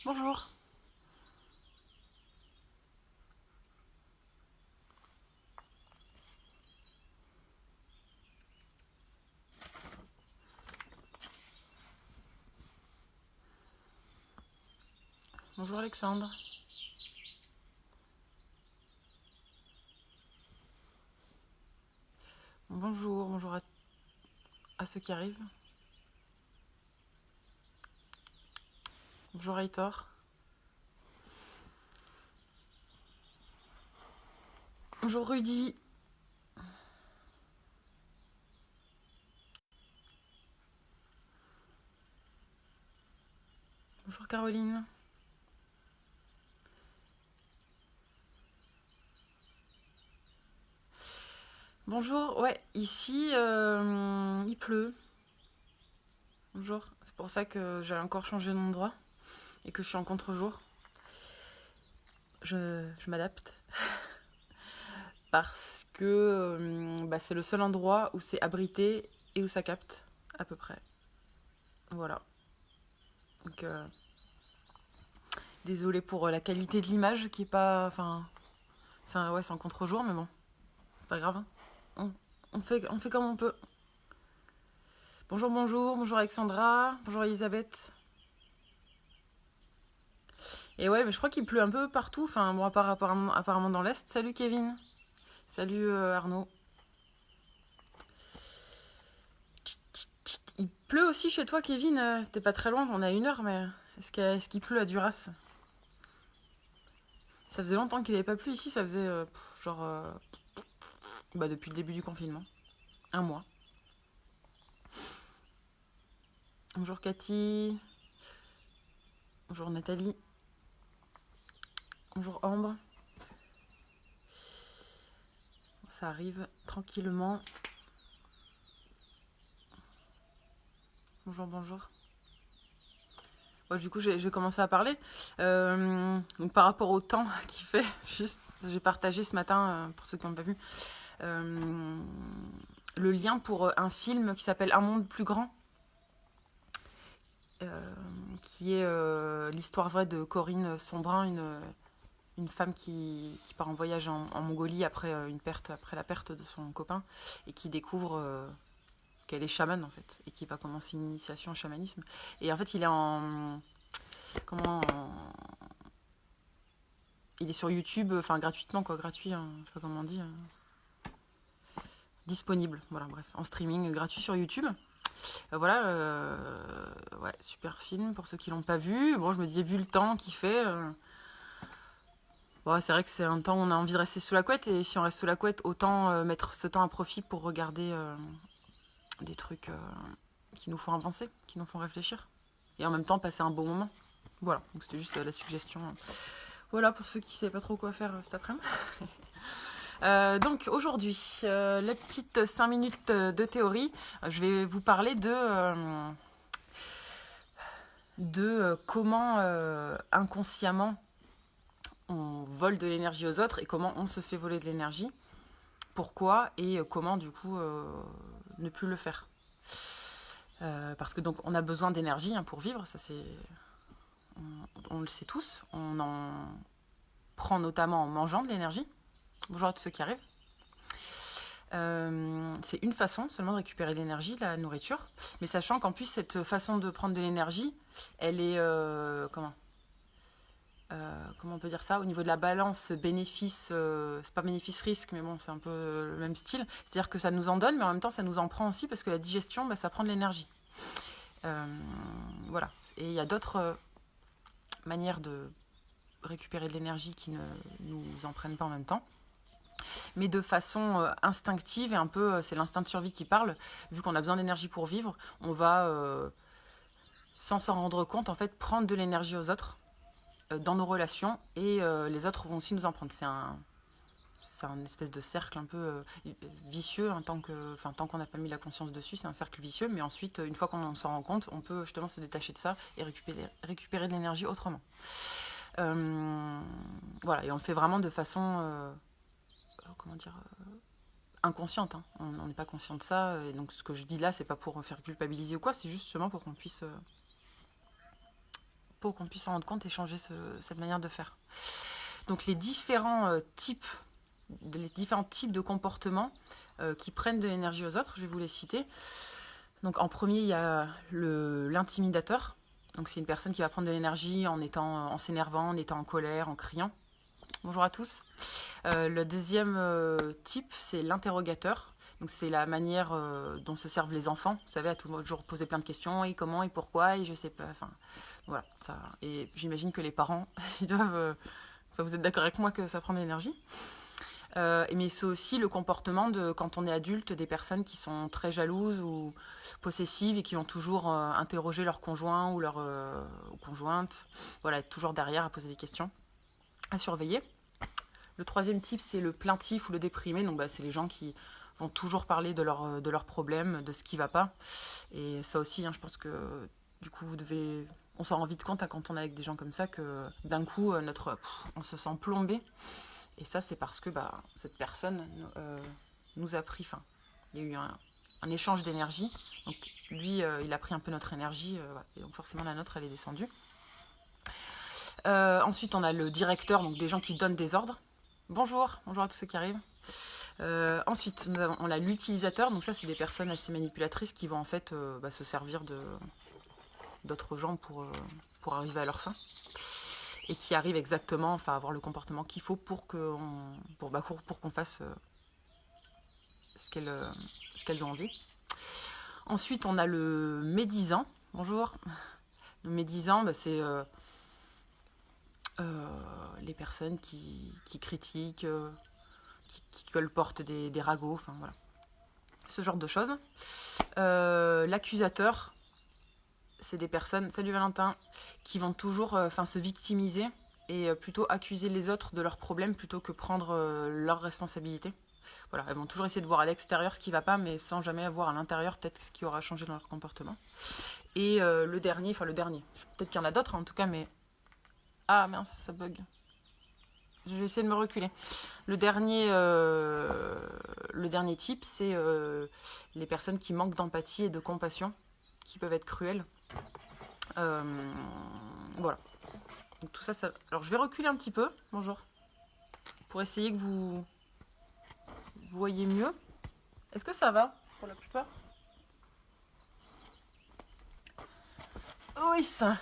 Bonjour. Bonjour Alexandre. Bonjour à ceux qui arrivent. Bonjour Aitor. Bonjour Rudy. Bonjour Caroline. Bonjour, ouais, ici il pleut. Bonjour, c'est pour ça que j'ai encore changé d'endroit et que je suis en contre-jour. Je m'adapte parce que c'est le seul endroit où c'est abrité et où ça capte à peu près. Voilà. Donc désolée pour la qualité de l'image qui est pas, enfin, c'est en contre-jour, mais bon, c'est pas grave. On fait comme on peut. Bonjour Alexandra, bonjour Elisabeth. Et ouais, mais je crois qu'il pleut un peu partout, enfin bon, apparemment dans l'Est. Salut Kevin, salut Arnaud. Il pleut aussi chez toi Kevin, t'es pas très loin, on a 1 heure, mais est-ce qu'il pleut à Duras? Ça faisait longtemps qu'il avait pas plu ici, ça faisait depuis le début du confinement. 1 mois. Bonjour Cathy. Bonjour Nathalie. Bonjour Ambre. Ça arrive tranquillement. Bonjour. Bon, du coup, j'ai commencé à parler. Donc, par rapport au temps qu'il fait, juste, j'ai partagé ce matin, pour ceux qui n'ont pas vu, le lien pour un film qui s'appelle Un monde plus grand, qui est l'histoire vraie de Corinne Sombrin, une femme qui part en voyage en Mongolie après la perte de son copain et qui découvre qu'elle est chamane en fait et qui va commencer une initiation au chamanisme. Et en fait, il est il est sur YouTube, enfin gratuitement quoi, gratuit, hein, je sais pas comment on dit, disponible, voilà, bref, en streaming gratuit sur YouTube. Ouais, super film pour ceux qui l'ont pas vu. Bon, je me disais, vu le temps qu'il fait, bon, c'est vrai que c'est un temps où on a envie de rester sous la couette, et si on reste sous la couette, autant mettre ce temps à profit pour regarder des trucs qui nous font avancer, qui nous font réfléchir, et en même temps passer un bon moment. Voilà, donc c'était juste la suggestion. Voilà pour ceux qui ne savaient pas trop quoi faire cet après-midi. Donc aujourd'hui, la petite 5 minutes de théorie, je vais vous parler de comment inconsciemment on vole de l'énergie aux autres et comment on se fait voler de l'énergie, pourquoi et comment du coup ne plus le faire. Parce que donc on a besoin d'énergie pour vivre, ça c'est, on le sait tous, on en prend notamment en mangeant de l'énergie. Bonjour à tous ceux qui arrivent. C'est une façon seulement de récupérer de l'énergie, la nourriture, mais sachant qu'en plus cette façon de prendre de l'énergie, elle est comment on peut dire ça, au niveau de la balance bénéfice, c'est pas bénéfice-risque, mais bon, c'est un peu le même style. C'est-à-dire que ça nous en donne, mais en même temps, ça nous en prend aussi, parce que la digestion, ça prend de l'énergie. Voilà. Et il y a d'autres manières de récupérer de l'énergie qui ne nous en prennent pas en même temps. Mais de façon instinctive, et un peu, c'est l'instinct de survie qui parle, vu qu'on a besoin d'énergie pour vivre, on va, sans s'en rendre compte, en fait, prendre de l'énergie aux autres, dans nos relations, et les autres vont aussi nous en prendre. C'est un espèce de cercle un peu vicieux, hein, tant qu'on n'a pas mis la conscience dessus, c'est un cercle vicieux, mais ensuite, une fois qu'on s'en rend compte, on peut justement se détacher de ça et récupérer de l'énergie autrement. Voilà, et on le fait vraiment de façon, inconsciente, hein. On n'est pas conscient de ça, et donc ce que je dis là, c'est pas pour faire culpabiliser ou quoi, c'est justement pour qu'on puisse pour qu'on puisse s'en rendre compte et changer cette manière de faire. Donc les différents types de comportements qui prennent de l'énergie aux autres, je vais vous les citer. Donc en premier, il y a l'intimidateur. Donc c'est une personne qui va prendre de l'énergie en s'énervant, en étant en colère, en criant. Bonjour à tous. Le deuxième type, c'est l'interrogateur. Donc c'est la manière dont se servent les enfants. Vous savez, à tout toujours poser plein de questions, et comment, et pourquoi, et je sais pas. Enfin, voilà. Ça. Et j'imagine que les parents, ils doivent... vous êtes d'accord avec moi que ça prend de l'énergie. Mais c'est aussi le comportement de, quand on est adulte, des personnes qui sont très jalouses ou possessives et qui vont toujours interroger leur conjoint ou leur conjointe. Voilà, être toujours derrière à poser des questions, à surveiller. Le troisième type, c'est le plaintif ou le déprimé. Donc, c'est les gens qui vont toujours parler de leurs problèmes, de ce qui ne va pas. Et ça aussi, je pense que du coup, on s'en rend vite compte quand on est avec des gens comme ça que d'un coup, on se sent plombé. Et ça, c'est parce que cette personne nous a pris. Enfin, il y a eu un échange d'énergie. Donc, lui, il a pris un peu notre énergie. Et donc, forcément, la nôtre, elle est descendue. Ensuite, on a le directeur, donc des gens qui donnent des ordres. Bonjour à tous ceux qui arrivent. Ensuite, on a l'utilisateur. Donc ça, c'est des personnes assez manipulatrices qui vont en fait se servir d'autres gens pour arriver à leur fin. Et qui arrivent exactement, à avoir le comportement qu'il faut pour qu'on fasse ce qu'elles ont envie. Ensuite, on a le médisant. Bonjour. Le médisant, c'est les personnes qui critiquent, qui colportent des ragots, enfin voilà. Ce genre de choses. L'accusateur, c'est des personnes, salut Valentin, qui vont toujours se victimiser et plutôt accuser les autres de leurs problèmes plutôt que prendre leurs responsabilités. Voilà, elles vont toujours essayer de voir à l'extérieur ce qui ne va pas, mais sans jamais voir à l'intérieur peut-être ce qui aura changé dans leur comportement. Et le dernier, peut-être qu'il y en a d'autres en tout cas, mais... Ah mince, ça bug. Je vais essayer de me reculer. Le dernier type, c'est les personnes qui manquent d'empathie et de compassion, qui peuvent être cruelles. Voilà. Donc tout ça... Alors je vais reculer un petit peu. Bonjour. Pour essayer que vous voyez mieux. Est-ce que ça va pour la plupart? Oui, ça.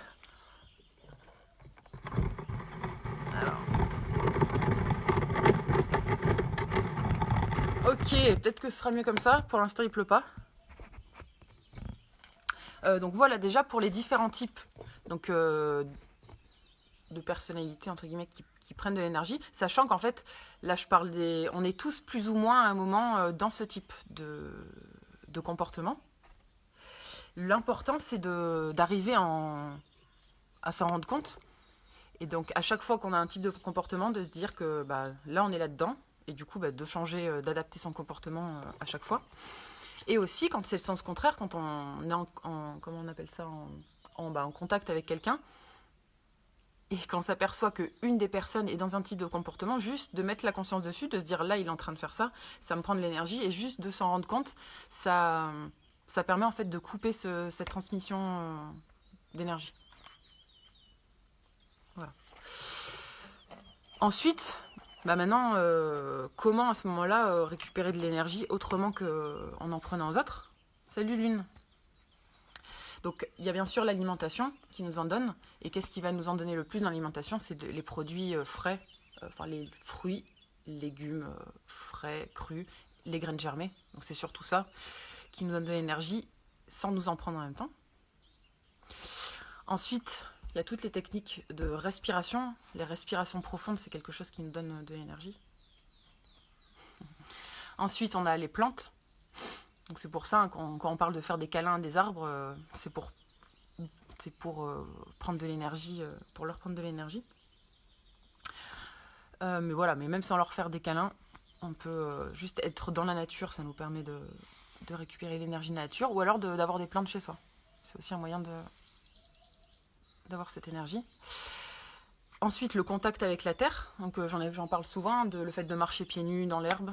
Alors. Ok, peut-être que ce sera mieux comme ça. Pour l'instant, il pleut pas. Donc voilà, déjà pour les différents types de personnalités, entre guillemets, qui prennent de l'énergie, sachant qu'en fait, là je parle on est tous plus ou moins à un moment dans ce type de comportement. L'important, c'est d'arriver à s'en rendre compte. Et donc, à chaque fois qu'on a un type de comportement, de se dire que là, on est là-dedans. Et du coup, de changer, d'adapter son comportement à chaque fois. Et aussi, quand c'est le sens contraire, quand on est comment on appelle ça, en contact avec quelqu'un, et qu'on s'aperçoit qu'une des personnes est dans un type de comportement, juste de mettre la conscience dessus, de se dire là, il est en train de faire ça, ça me prend de l'énergie, et juste de s'en rendre compte, ça permet en fait de couper cette transmission d'énergie. Voilà. Ensuite, maintenant, comment à ce moment-là récupérer de l'énergie autrement qu'en en prenant aux autres? Salut Lune. Donc il y a bien sûr l'alimentation qui nous en donne. Et qu'est-ce qui va nous en donner le plus dans l'alimentation? C'est les produits frais, les fruits, légumes frais, crus, les graines germées. Donc c'est surtout ça qui nous donne de l'énergie sans nous en prendre en même temps. Ensuite, il y a toutes les techniques de respiration. Les respirations profondes, c'est quelque chose qui nous donne de l'énergie. Ensuite, on a les plantes. Donc c'est pour ça, quand on parle de faire des câlins à des arbres, c'est pour prendre de l'énergie, pour leur prendre de l'énergie. Mais voilà, mais même sans leur faire des câlins, on peut juste être dans la nature, ça nous permet de récupérer l'énergie de la nature, ou alors d'avoir des plantes chez soi. C'est aussi un moyen d'avoir cette énergie. Ensuite, le contact avec la terre. Donc j'en parle souvent, le fait de marcher pieds nus dans l'herbe,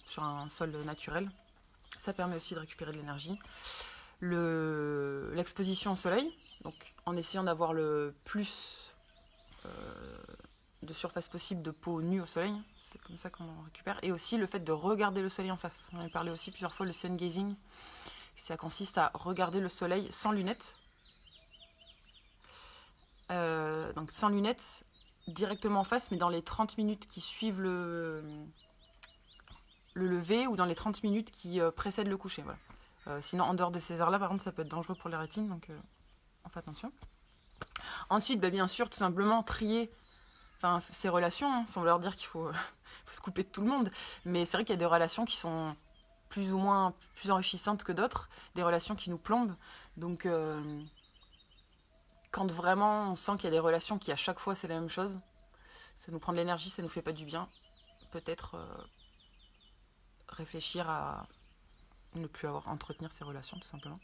sur un sol naturel. Ça permet aussi de récupérer de l'énergie. l'exposition au soleil, donc en essayant d'avoir le plus de surface possible de peau nue au soleil, c'est comme ça qu'on récupère, et aussi le fait de regarder le soleil en face. On a parlé aussi plusieurs fois, le sun gazing, ça consiste à regarder le soleil sans lunettes, donc sans lunettes, directement en face, mais dans les 30 minutes qui suivent le lever ou dans les 30 minutes qui précèdent le coucher. Voilà. Sinon, en dehors de ces heures-là, par contre, ça peut être dangereux pour les rétines, donc on fait attention. Ensuite, bien sûr, tout simplement trier ces relations, hein, sans vouloir dire qu'il faut se couper de tout le monde, mais c'est vrai qu'il y a des relations qui sont plus ou moins plus enrichissantes que d'autres, des relations qui nous plombent. Donc, quand vraiment on sent qu'il y a des relations qui à chaque fois c'est la même chose, ça nous prend de l'énergie, ça nous fait pas du bien, peut-être réfléchir à ne plus entretenir ces relations, tout simplement.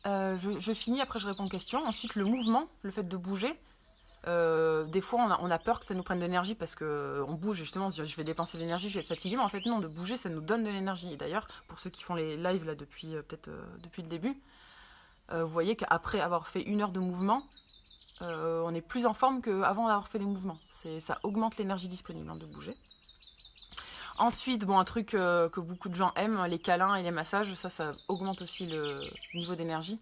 Je finis, après je réponds aux questions. Ensuite, le mouvement, le fait de bouger. Des fois, on a peur que ça nous prenne de l'énergie parce qu'on bouge et justement on se dit je vais dépenser de l'énergie, je vais être fatigué. Mais en fait, non, de bouger, ça nous donne de l'énergie. Et d'ailleurs, pour ceux qui font les lives là depuis peut-être depuis le début, vous voyez qu'après avoir fait 1 heure de mouvement, on est plus en forme qu'avant d'avoir fait les mouvements. Ça augmente l'énergie disponible, hein, de bouger. Ensuite, un truc que beaucoup de gens aiment, les câlins et les massages, ça augmente aussi le niveau d'énergie.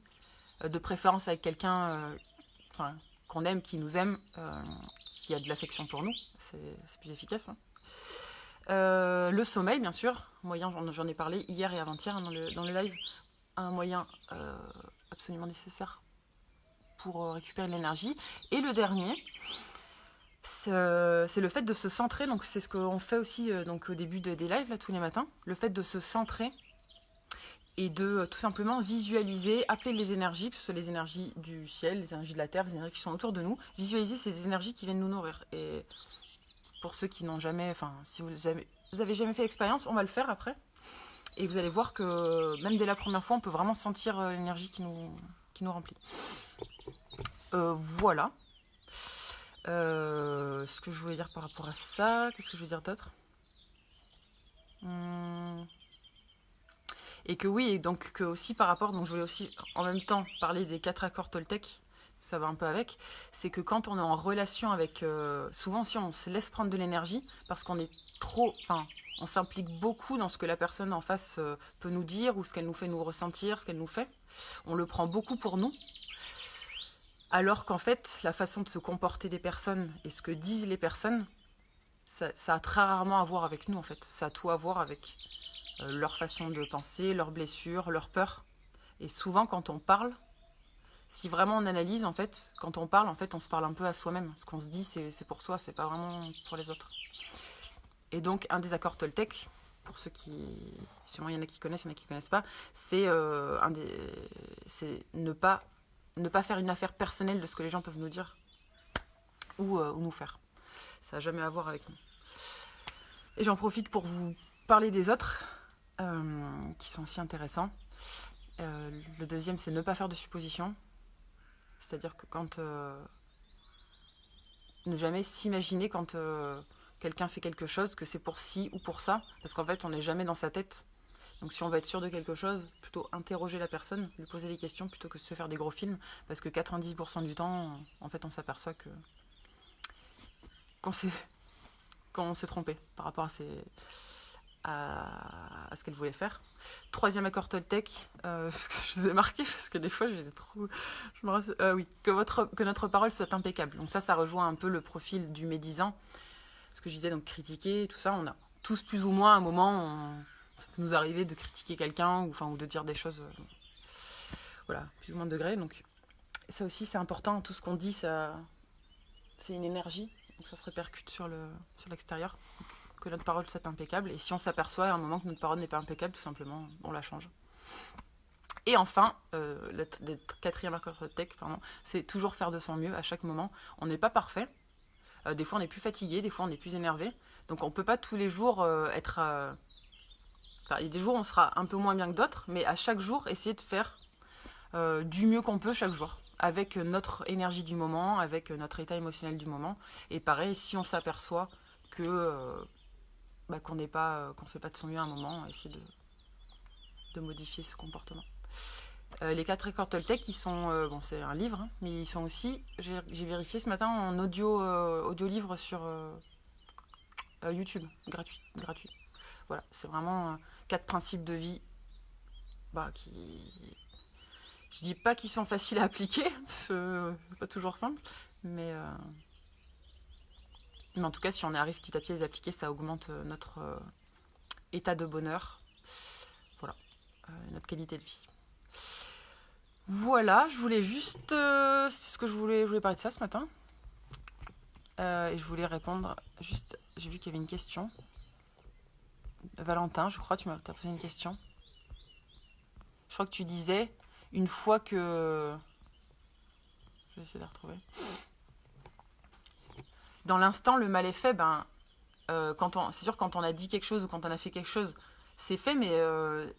De préférence avec quelqu'un qu'on aime, qui nous aime, qui a de l'affection pour nous. C'est plus efficace. Hein. Le sommeil, bien sûr. Moyen, j'en ai parlé hier et avant-hier, hein, dans le live. Un moyen absolument nécessaire pour récupérer de l'énergie. Et le dernier, c'est le fait de se centrer. Donc c'est ce qu'on fait aussi donc au début des lives là, tous les matins. Le fait de se centrer et de tout simplement visualiser, appeler les énergies, que ce soit les énergies du ciel, les énergies de la terre, les énergies qui sont autour de nous, visualiser ces énergies qui viennent nous nourrir. Et pour ceux qui n'ont jamais, si vous avez jamais fait l'expérience, on va le faire après. Et vous allez voir que même dès la première fois, on peut vraiment sentir l'énergie qui nous remplit. Voilà. Ce que je voulais dire par rapport à ça, qu'est-ce que je veux dire d'autre ? Et que oui, et donc que aussi par rapport, donc je voulais aussi en même temps parler des 4 accords Toltec, ça va un peu avec, c'est que quand on est en relation avec, souvent si on se laisse prendre de l'énergie, parce qu'on est on s'implique beaucoup dans ce que la personne en face peut nous dire, ou ce qu'elle nous fait nous ressentir, ce qu'elle nous fait, on le prend beaucoup pour nous, alors qu'en fait, la façon de se comporter des personnes et ce que disent les personnes, ça a très rarement à voir avec nous en fait, ça a tout à voir avec leur façon de penser, leurs blessures, leurs peurs. Et souvent, quand on parle, si vraiment on analyse, en fait, quand on parle, en fait, on se parle un peu à soi-même. Ce qu'on se dit, c'est pour soi, c'est pas vraiment pour les autres. Et donc, un des accords Toltec, pour ceux qui... Sûrement, il y en a qui connaissent, il y en a qui connaissent pas, c'est ne pas faire une affaire personnelle de ce que les gens peuvent nous dire ou nous faire. Ça n'a jamais à voir avec nous. Et j'en profite pour vous parler des autres, qui sont aussi intéressants. Le deuxième, c'est ne pas faire de suppositions. C'est-à-dire que ne jamais s'imaginer quand quelqu'un fait quelque chose que c'est pour ci ou pour ça, parce qu'en fait, on n'est jamais dans sa tête. Donc si on veut être sûr de quelque chose, plutôt interroger la personne, lui poser des questions plutôt que se faire des gros films, parce que 90% du temps, en fait, on s'aperçoit qu'on s'est trompé par rapport à ce qu'elle voulait faire. 3e accord Toltec, parce que je vous ai marqué, parce que des fois j'ai trop... oui, que notre parole soit impeccable. Donc ça rejoint un peu le profil du médisant. Ce que je disais, donc critiquer, tout ça, on a tous plus ou moins à un moment, ça peut nous arriver de critiquer quelqu'un ou de dire des choses, voilà, plus ou moins de degré. Donc ça aussi c'est important, tout ce qu'on dit, c'est une énergie, donc ça se répercute sur l'extérieur. Que notre parole soit impeccable, et si on s'aperçoit à un moment que notre parole n'est pas impeccable, tout simplement on la change. Et enfin, le 4e accord Toltec, c'est toujours faire de son mieux à chaque moment. On n'est pas parfait, des fois on est plus fatigué, des fois on est plus énervé, donc on peut pas tous les jours être... il y a des jours où on sera un peu moins bien que d'autres, mais à chaque jour essayer de faire du mieux qu'on peut chaque jour, avec notre énergie du moment, avec notre état émotionnel du moment. Et pareil, si on s'aperçoit qu'on fait pas de son mieux à un moment, essayer de modifier ce comportement. Les 4 accords Toltec, ils sont, bon, c'est un livre, hein, mais ils sont aussi, j'ai vérifié ce matin, en audio-livre sur YouTube, gratuit. Voilà, c'est vraiment 4 principes de vie qui... Je dis pas qu'ils sont faciles à appliquer, parce que c'est pas toujours simple, mais en tout cas, si on arrive petit à petit à les appliquer, ça augmente notre état de bonheur, voilà, notre qualité de vie. Voilà, je voulais juste... c'est ce que je voulais parler de ça ce matin. Et je voulais répondre juste... J'ai vu qu'il y avait une question. Valentin, je crois, tu m'as posé une question. Je crois que tu disais, une fois que... Je vais essayer de la retrouver. Dans l'instant, le mal est fait, c'est sûr quand on a dit quelque chose ou quand on a fait quelque chose, c'est fait, mais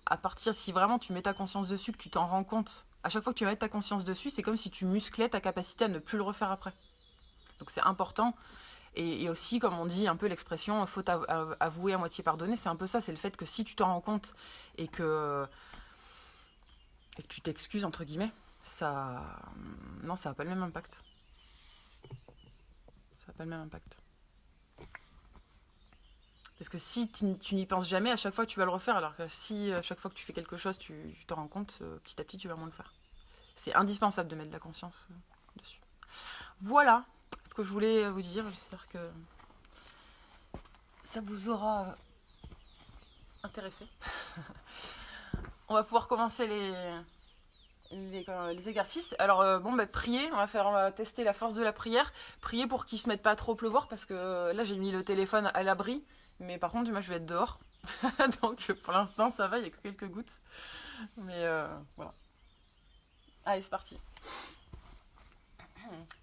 à partir, si vraiment tu mets ta conscience dessus, que tu t'en rends compte, à chaque fois que tu mets ta conscience dessus, c'est comme si tu musclais ta capacité à ne plus le refaire après. Donc c'est important. Et aussi, comme on dit un peu l'expression faute avouée à moitié pardonnée, c'est un peu ça, c'est le fait que si tu t'en rends compte et que tu t'excuses, entre guillemets, non, ça n'a pas le même impact. Ça n'a pas le même impact. Parce que si tu n'y penses jamais, à chaque fois tu vas le refaire, alors que si à chaque fois que tu fais quelque chose, tu te rends compte, petit à petit tu vas moins le faire. C'est indispensable de mettre de la conscience dessus. Voilà ce que je voulais vous dire, j'espère que ça vous aura intéressé. On va pouvoir commencer les exercices. Alors prier, on va tester la force de la prière. Prier pour qu'il ne se mette pas à trop pleuvoir, parce que là j'ai mis le téléphone à l'abri. Mais par contre, moi, je vais être dehors. Donc, pour l'instant, ça va, il n'y a que quelques gouttes. Mais voilà. Allez, c'est parti.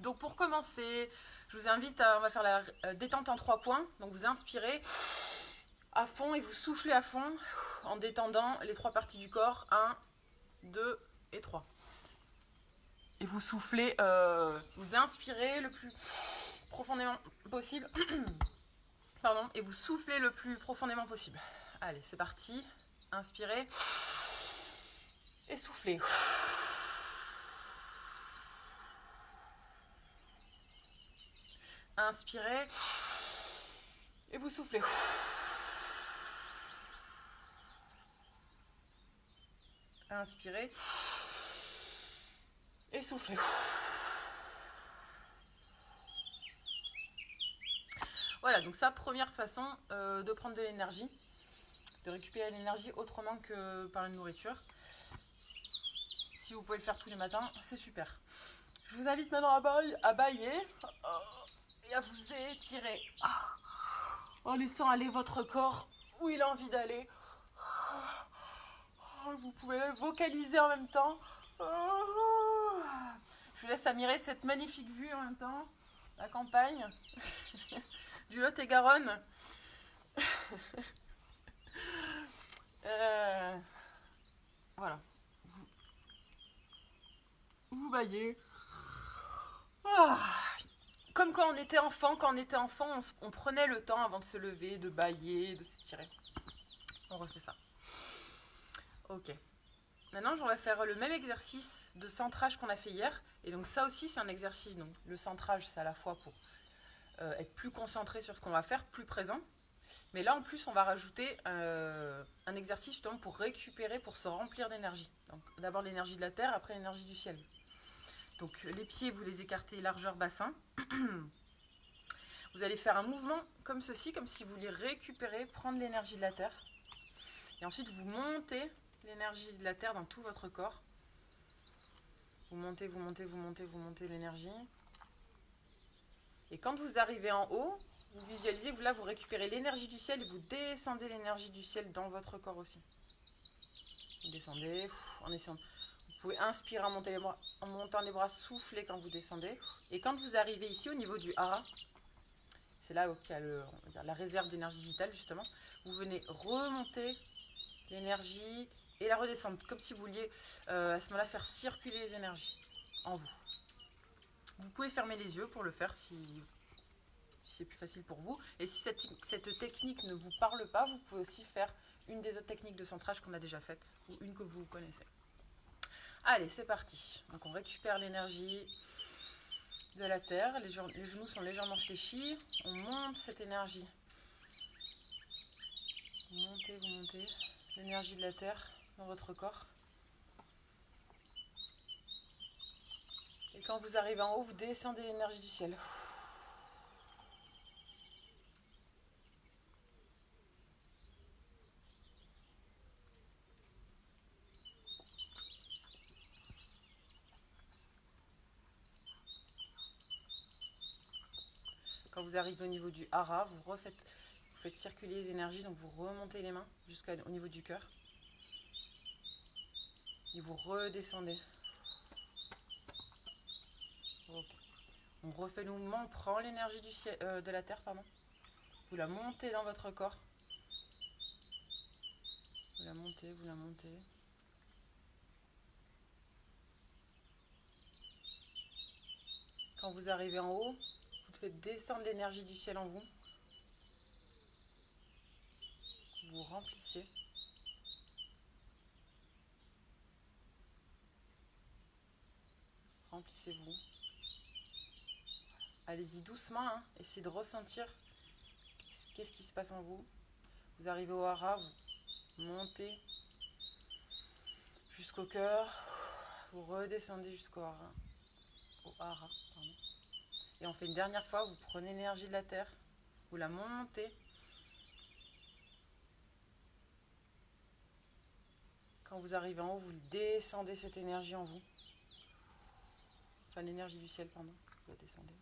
Donc, pour commencer, je vous invite on va faire la détente en 3 points. Donc, vous inspirez à fond et vous soufflez à fond en détendant les 3 parties du corps. 1, 2 et 3. Et vous soufflez, vous inspirez le plus profondément possible. Pardon, et vous soufflez le plus profondément possible. Allez, c'est parti. Inspirez. Et soufflez. Inspirez. Et vous soufflez. Inspirez. Et soufflez. Voilà, donc ça, première façon de prendre de l'énergie, de récupérer l'énergie autrement que par une nourriture. Si vous pouvez le faire tous les matins, c'est super. Je vous invite maintenant à bailler et à vous étirer en laissant aller votre corps où il a envie d'aller. Vous pouvez vocaliser en même temps. Je vous laisse admirer cette magnifique vue en même temps, la campagne. Du Lot-et-Garonne. Voilà. Vous baillez. Comme quand on était enfant. Quand on était enfant, on prenait le temps avant de se lever, de bailler, de s'étirer. On refait ça. Ok. Maintenant, on va faire le même exercice de centrage qu'on a fait hier. Et donc ça aussi, c'est un exercice. Donc, le centrage, c'est à la fois pour être plus concentré sur ce qu'on va faire, plus présent. Mais là, en plus, on va rajouter un exercice justement pour récupérer, pour se remplir d'énergie. Donc, d'abord l'énergie de la terre, après l'énergie du ciel. Donc, les pieds, vous les écartez largeur bassin. Vous allez faire un mouvement comme ceci, comme si vous vouliez récupérer, prendre l'énergie de la terre. Et ensuite, vous montez l'énergie de la terre dans tout votre corps. Vous montez, vous montez, vous montez, vous montez l'énergie. Et quand vous arrivez en haut, vous visualisez que là, vous récupérez l'énergie du ciel et vous descendez l'énergie du ciel dans votre corps aussi. Vous descendez en essayant. Vous pouvez inspirer en montant les bras, souffler quand vous descendez. Et quand vous arrivez ici au niveau du hara, c'est là qu'il y a la réserve d'énergie vitale justement, vous venez remonter l'énergie et la redescendre. Comme si vous vouliez à ce moment-là faire circuler les énergies en vous. Vous pouvez fermer les yeux pour le faire si c'est plus facile pour vous. Et si cette technique ne vous parle pas, vous pouvez aussi faire une des autres techniques de centrage qu'on a déjà faites ou une que vous connaissez. Allez, c'est parti. Donc on récupère l'énergie de la terre, les genoux sont légèrement fléchis, on monte cette énergie. Vous montez l'énergie de la terre dans votre corps. Et quand vous arrivez en haut, vous descendez l'énergie du ciel. Quand vous arrivez au niveau du hara, vous faites circuler les énergies, donc vous remontez les mains jusqu'au niveau du cœur. Et vous redescendez. Okay. On refait le mouvement, on prend l'énergie de la terre, pardon. Vous la montez dans votre corps. Vous la montez, vous la montez. Quand vous arrivez en haut, vous faites descendre l'énergie du ciel en vous. Vous remplissez. Remplissez-vous. Allez-y doucement, hein. Essayez de ressentir qu'est-ce qui se passe en vous. Vous arrivez au hara, vous montez jusqu'au cœur, vous redescendez jusqu'au hara. Pardon. Et on fait une dernière fois, vous prenez l'énergie de la terre, vous la montez. Quand vous arrivez en haut, vous descendez cette énergie en vous. Enfin, l'énergie du ciel, pardon, vous la descendez.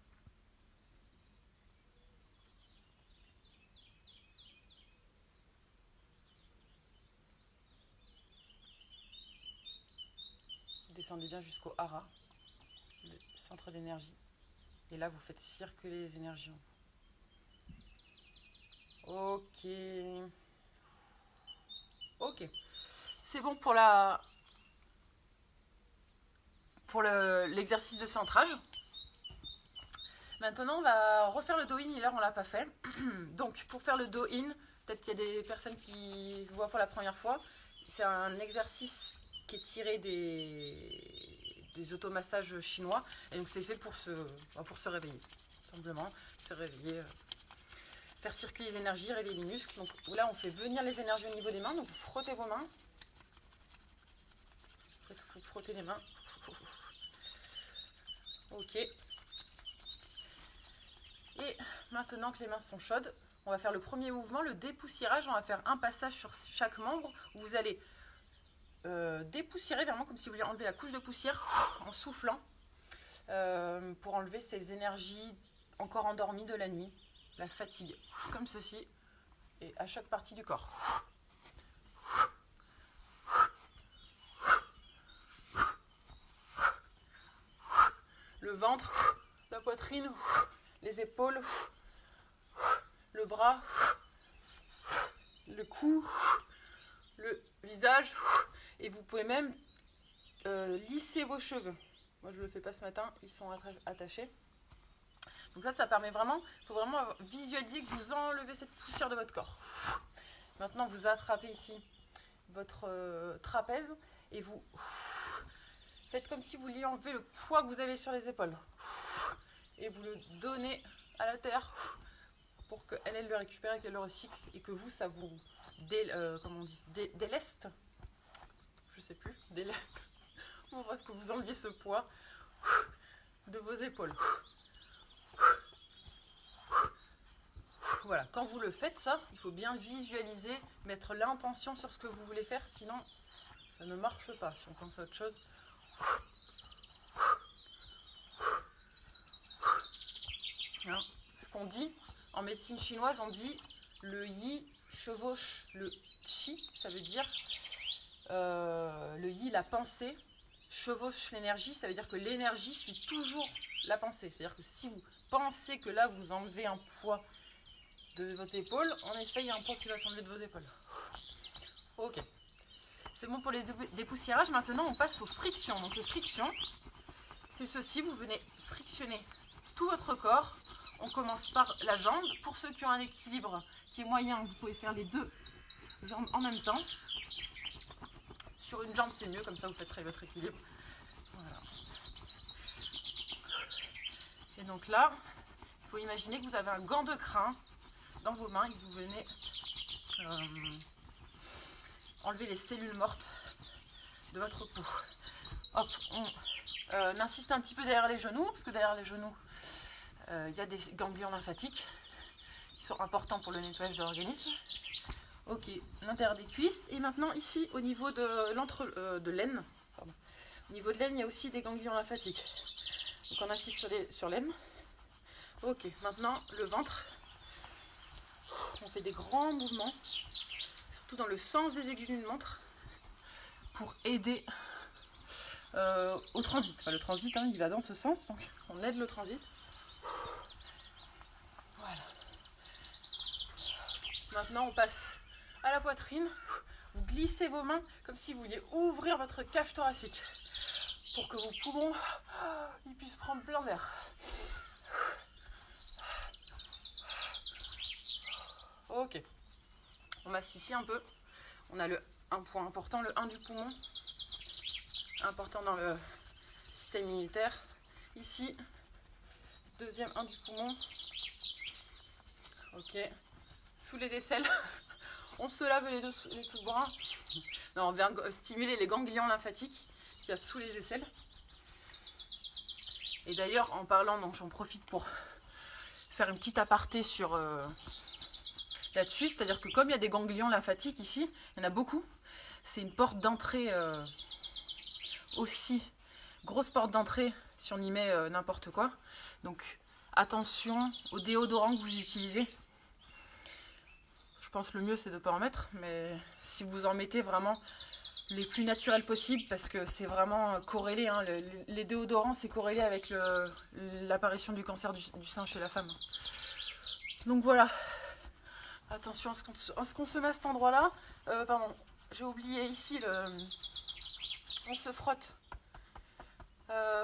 Vous descendez bien jusqu'au hara, le centre d'énergie. Et là, vous faites circuler les énergies en vous. Ok. Ok. C'est bon pour l'exercice de centrage. Maintenant, on va refaire le do-in. Hier, on ne l'a pas fait. Donc, pour faire le do-in, peut-être qu'il y a des personnes qui voient pour la première fois. C'est un exercice qui est tiré des automassages chinois. Et donc, c'est fait pour se réveiller. Tout simplement, se réveiller, faire circuler les énergies, réveiller les muscles. Donc là, on fait venir les énergies au niveau des mains. Donc, vous frottez vos mains. Vous frottez les mains. Ok. Et maintenant que les mains sont chaudes, on va faire le premier mouvement, le dépoussiérage. On va faire un passage sur chaque membre où vous allez dépoussiérer vraiment comme si vous vouliez enlever la couche de poussière en soufflant pour enlever ces énergies encore endormies de la nuit, la fatigue, comme ceci, et à chaque partie du corps. Le ventre, la poitrine, les épaules, le bras, le cou, le visage, et vous pouvez même lisser vos cheveux. Moi je ne le fais pas ce matin, ils sont attachés. Donc ça permet vraiment, il faut vraiment visualiser que vous enlevez cette poussière de votre corps. Maintenant vous attrapez ici votre trapèze et vous faites comme si vous vouliez enlever le poids que vous avez sur les épaules. Et vous le donnez à la terre pour qu'elle le récupère et qu'elle le recycle et que vous, ça vous déleste. Je sais plus. Bon, bref, que vous enleviez ce poids de vos épaules. Voilà, quand vous le faites ça, il faut bien visualiser, mettre l'intention sur ce que vous voulez faire, sinon ça ne marche pas. Si on pense à autre chose. Hein, ce qu'on dit en médecine chinoise, on dit le yi chevauche le chi, ça veut dire le yi, la pensée, chevauche l'énergie, ça veut dire que l'énergie suit toujours la pensée. C'est-à-dire que si vous pensez que là vous enlevez un poids de vos épaules, en effet il y a un poids qui va s'enlever de vos épaules. Ok, c'est bon pour les dépoussiérages. Maintenant on passe aux frictions. Donc les frictions, c'est ceci, vous venez frictionner tout votre corps. On commence par la jambe. Pour ceux qui ont un équilibre qui est moyen, vous pouvez faire les deux jambes en même temps. Sur une jambe, c'est mieux, comme ça vous faites votre équilibre. Voilà. Et donc là, il faut imaginer que vous avez un gant de crin dans vos mains et que vous venez enlever les cellules mortes de votre peau. Hop, on insiste un petit peu derrière les genoux, parce que derrière les genoux, il y a des ganglions lymphatiques qui sont importants pour le nettoyage de l'organisme. Ok, l'intérieur des cuisses. Et maintenant, ici, au niveau de l'aine, au niveau de l'aine, il y a aussi des ganglions lymphatiques. Donc on insiste sur l'aine. Ok, maintenant, le ventre. On fait des grands mouvements, surtout dans le sens des aiguilles d'une montre, pour aider au transit. Enfin, le transit, hein, il va dans ce sens, donc on aide le transit. Voilà. Maintenant, on passe à la poitrine. Vous glissez vos mains comme si vous vouliez ouvrir votre cage thoracique pour que vos poumons ils puissent prendre plein d'air. Ok. On masse ici un peu. On a un point important, le 1 du poumon. Important dans le système immunitaire. Ici, deuxième 1 du poumon. Ok. Sous les aisselles. On se lave les dessous bras. Non, on vient stimuler les ganglions lymphatiques qu'il y a sous les aisselles. Et d'ailleurs, en parlant, donc j'en profite pour faire une petite aparté sur là-dessus. C'est-à-dire que comme il y a des ganglions lymphatiques ici, il y en a beaucoup. C'est une porte d'entrée aussi, grosse porte d'entrée si on y met n'importe quoi. Donc attention au déodorant que vous utilisez. Je pense que le mieux c'est de ne pas en mettre, mais si vous en mettez vraiment les plus naturels possibles, parce que c'est vraiment corrélé, hein, les déodorants c'est corrélé avec l'apparition du cancer du sein chez la femme. Donc voilà, attention à ce qu'on se met à cet endroit-là. Pardon, j'ai oublié ici, on se frotte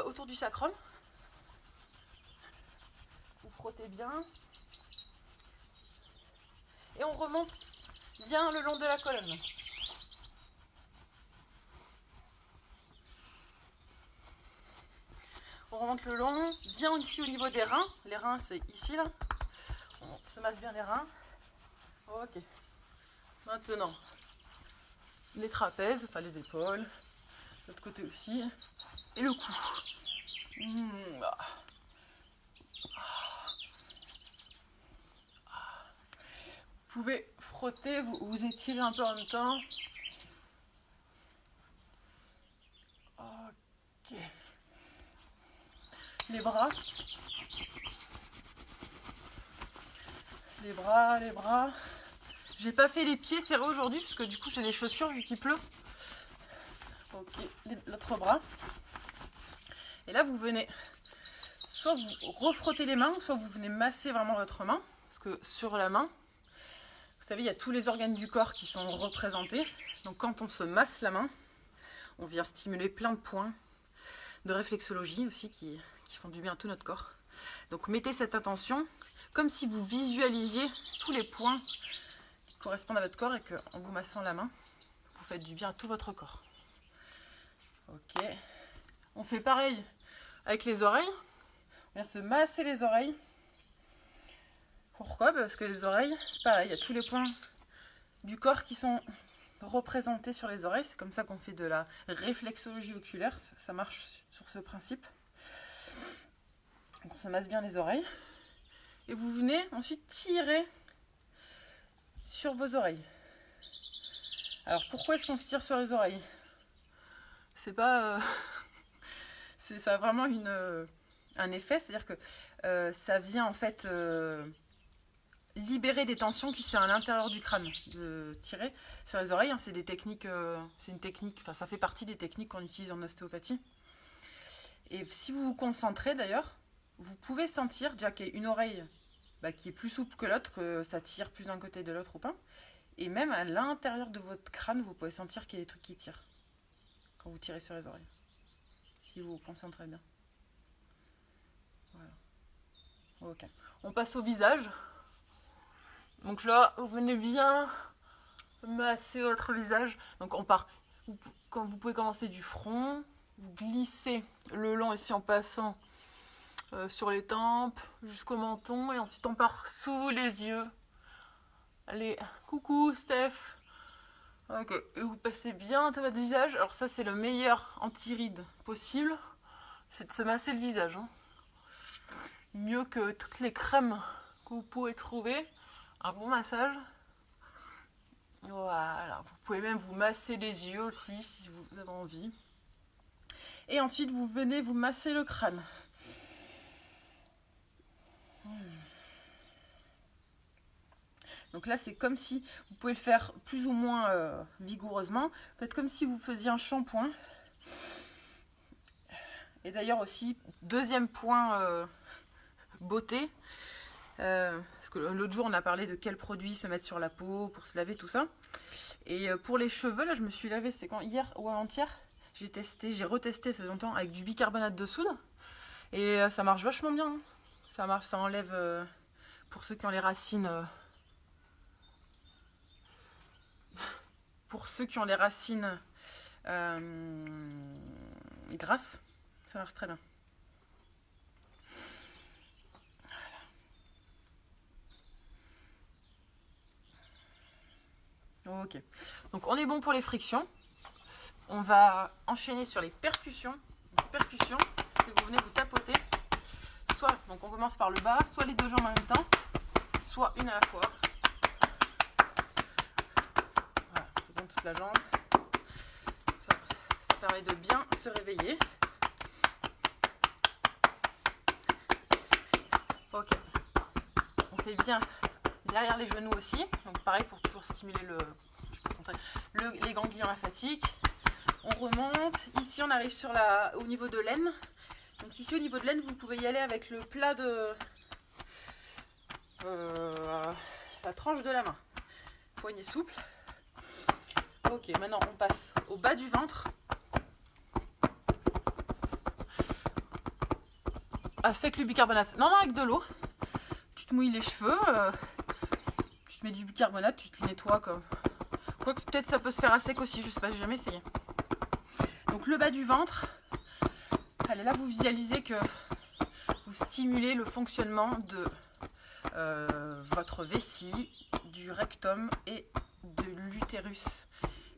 autour du sacrum. Vous frottez bien. Et on remonte bien le long de la colonne. On remonte le long, bien ici au niveau des reins. Les reins, c'est ici, là. On se masse bien les reins. Ok. Maintenant, les trapèzes, enfin les épaules. De l'autre côté aussi. Et le cou. Vous pouvez frotter, vous étirez un peu en même temps. Ok. Les bras. Les bras. J'ai pas fait les pieds serrés aujourd'hui parce que du coup j'ai des chaussures vu qu'il pleut. Ok, l'autre bras. Et là vous venez, soit vous refrottez les mains, soit vous venez masser vraiment votre main. Parce que sur la main, vous savez, il y a tous les organes du corps qui sont représentés. Donc quand on se masse la main, on vient stimuler plein de points de réflexologie aussi qui font du bien à tout notre corps. Donc mettez cette intention comme si vous visualisiez tous les points qui correspondent à votre corps et qu'en vous massant la main, vous faites du bien à tout votre corps. Ok. On fait pareil avec les oreilles. On vient se masser les oreilles. Pourquoi? Parce que les oreilles, c'est pareil, il y a tous les points du corps qui sont représentés sur les oreilles. C'est comme ça qu'on fait de la réflexologie oculaire. Ça marche sur ce principe. Donc on se masse bien les oreilles. Et vous venez ensuite tirer sur vos oreilles. Alors pourquoi est-ce qu'on se tire sur les oreilles? C'est pas... ça a vraiment un effet, c'est-à-dire que ça vient en fait libérer des tensions qui sont à l'intérieur du crâne. De tirer sur les oreilles, hein, c'est des techniques, c'est une technique, enfin ça fait partie des techniques qu'on utilise en ostéopathie. Et si vous vous concentrez d'ailleurs, vous pouvez sentir déjà qu'il y a une oreille qui est plus souple que l'autre, que ça tire plus d'un côté de l'autre ou pas. Et même à l'intérieur de votre crâne, vous pouvez sentir qu'il y a des trucs qui tirent quand vous tirez sur les oreilles. Si vous vous concentrez bien. Voilà. Ok. On passe au visage. Donc là, vous venez bien masser votre visage. Donc on part, quand vous pouvez commencer du front, vous glissez le long ici en passant sur les tempes jusqu'au menton et ensuite on part sous les yeux. Allez, coucou Steph. Ok, et vous passez bien tout votre visage. Alors ça c'est le meilleur anti-ride possible, c'est de se masser le visage. Hein. Mieux que toutes les crèmes que vous pourrez trouver. Un bon massage. Voilà, vous pouvez même vous masser les yeux aussi si vous avez envie. Et ensuite vous venez vous masser le crâne. Donc là c'est comme si, vous pouvez le faire plus ou moins vigoureusement. Faites comme si vous faisiez un shampoing. Et d'ailleurs aussi, deuxième point beauté. Parce que l'autre jour on a parlé de quels produits se mettre sur la peau pour se laver, tout ça. Et pour les cheveux, là je me suis lavée, c'est quand, hier ou avant-hier, j'ai retesté ça longtemps avec du bicarbonate de soude. Et ça marche vachement bien. Hein. Ça marche, ça enlève, pour ceux qui ont les racines... pour ceux qui ont les racines grasses, ça marche très bien. Ok, donc on est bon pour les frictions. On va enchaîner sur les percussions. Percussions que vous venez vous tapoter. Soit, donc on commence par le bas, soit les deux jambes en même temps, soit une à la fois. Voilà, c'est bien toute la jambe. Ça permet de bien se réveiller. Ok, on fait bien derrière les genoux aussi, donc pareil pour toujours stimuler les ganglions lymphatiques. On remonte, ici on arrive au niveau de l'aine. Donc ici au niveau de l'aine, vous pouvez y aller avec le plat de la tranche de la main. Poignet souple. Ok, maintenant on passe au bas du ventre. Avec le bicarbonate, non avec de l'eau. Tu te mouilles les cheveux. Tu te mets du bicarbonate, tu te nettoies comme... Quoique peut-être ça peut se faire à sec aussi, je sais pas, j'ai jamais essayé. Donc le bas du ventre. Allez, là vous visualisez que vous stimulez le fonctionnement de votre vessie, du rectum et de l'utérus